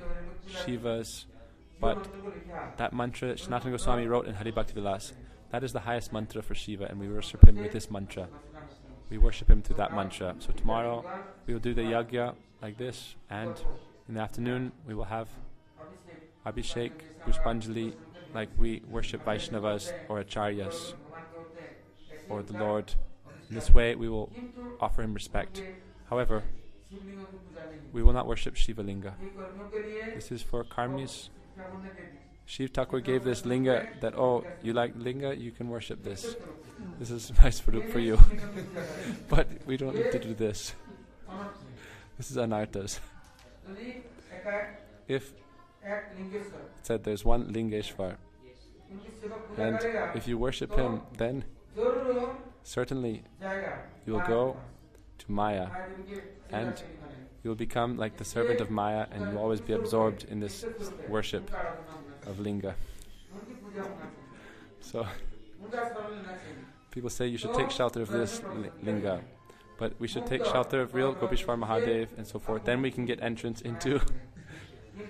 Shivas, but that mantra Sanatana Goswami wrote in Hari Bhakti Vilas, that is the highest mantra for Shiva, and we worship him with this mantra. We worship him through that mantra. So tomorrow we will do the yagya like this, and in the afternoon we will have Abhishek, Pushpanjali, like we worship Vaishnavas or Acharyas or the Lord. In this way we will offer him respect. However, we will not worship Shiva Linga. This is for karmis. Shiv Thakur gave this linga that, oh, you like linga, you can worship this. This is nice for you. But we don't need to do this. This is anarthas. If it said there's one Lingeshwar, and if you worship him, then certainly you will go to Maya, and you will become like the servant of Maya, and you will always be absorbed in this worship of Linga. So people say you should take shelter of this Linga, but we should take shelter of real Gopishwar Mahadev and so forth. Then we can get entrance into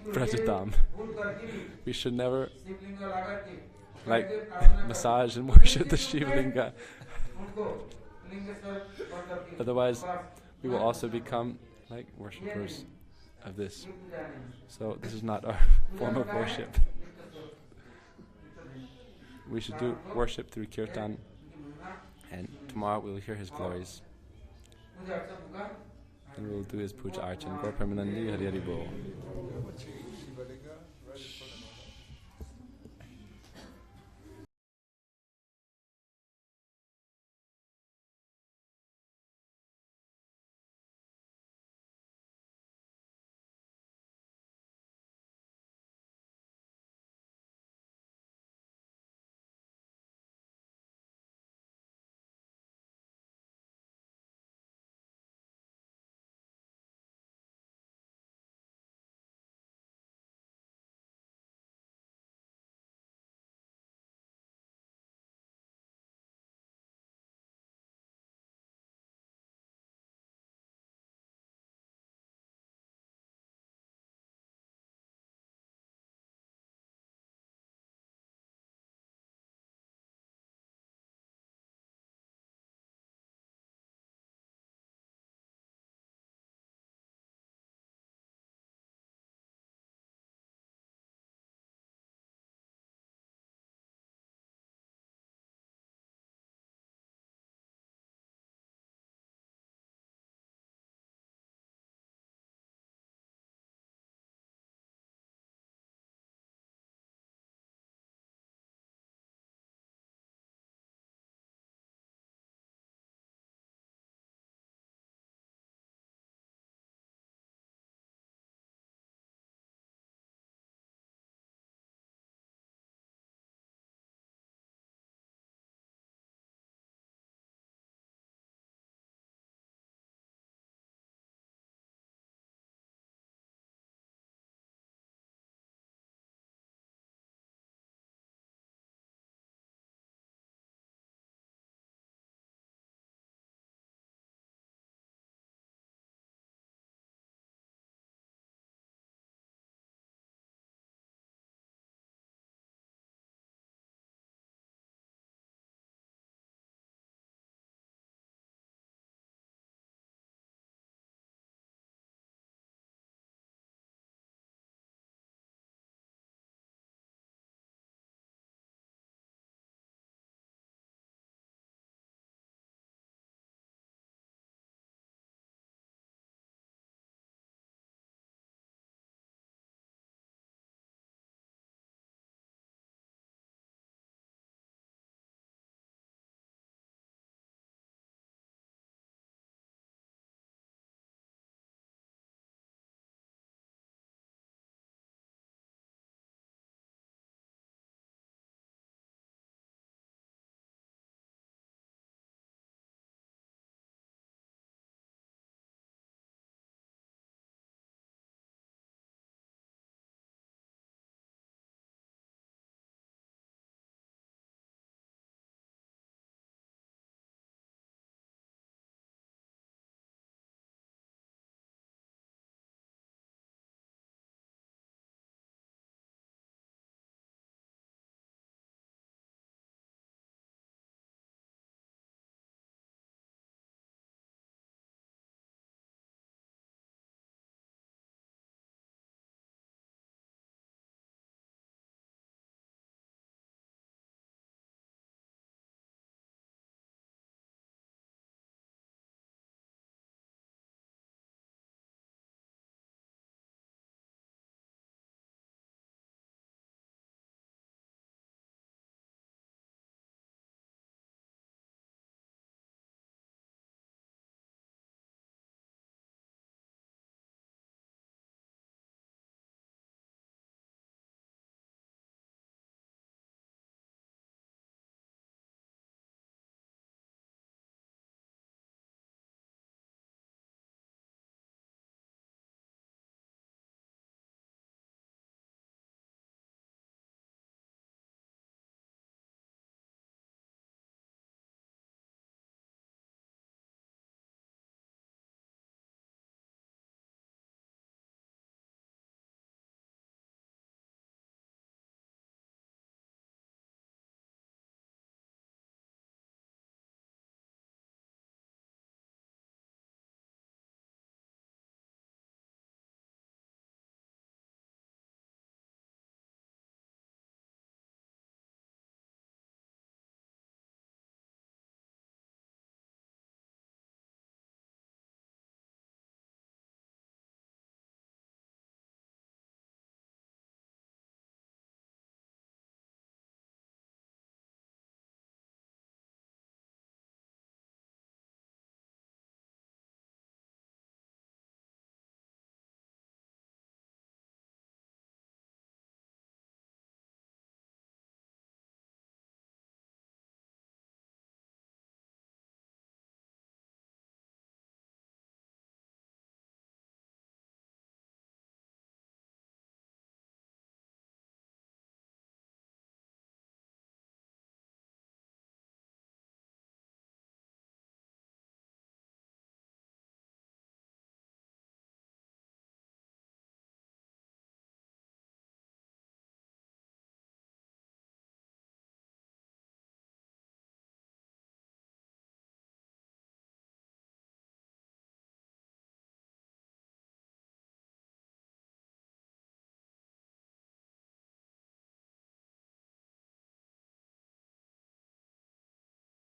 Brajadam. We should never massage and worship the Shiv Linga. Otherwise, we will also become like worshippers of this. So this is not our form of worship. We should do worship through kirtan, and tomorrow we will hear his glories. And we will do his puja archan. Gaur Premanandi Hari Hari Bol.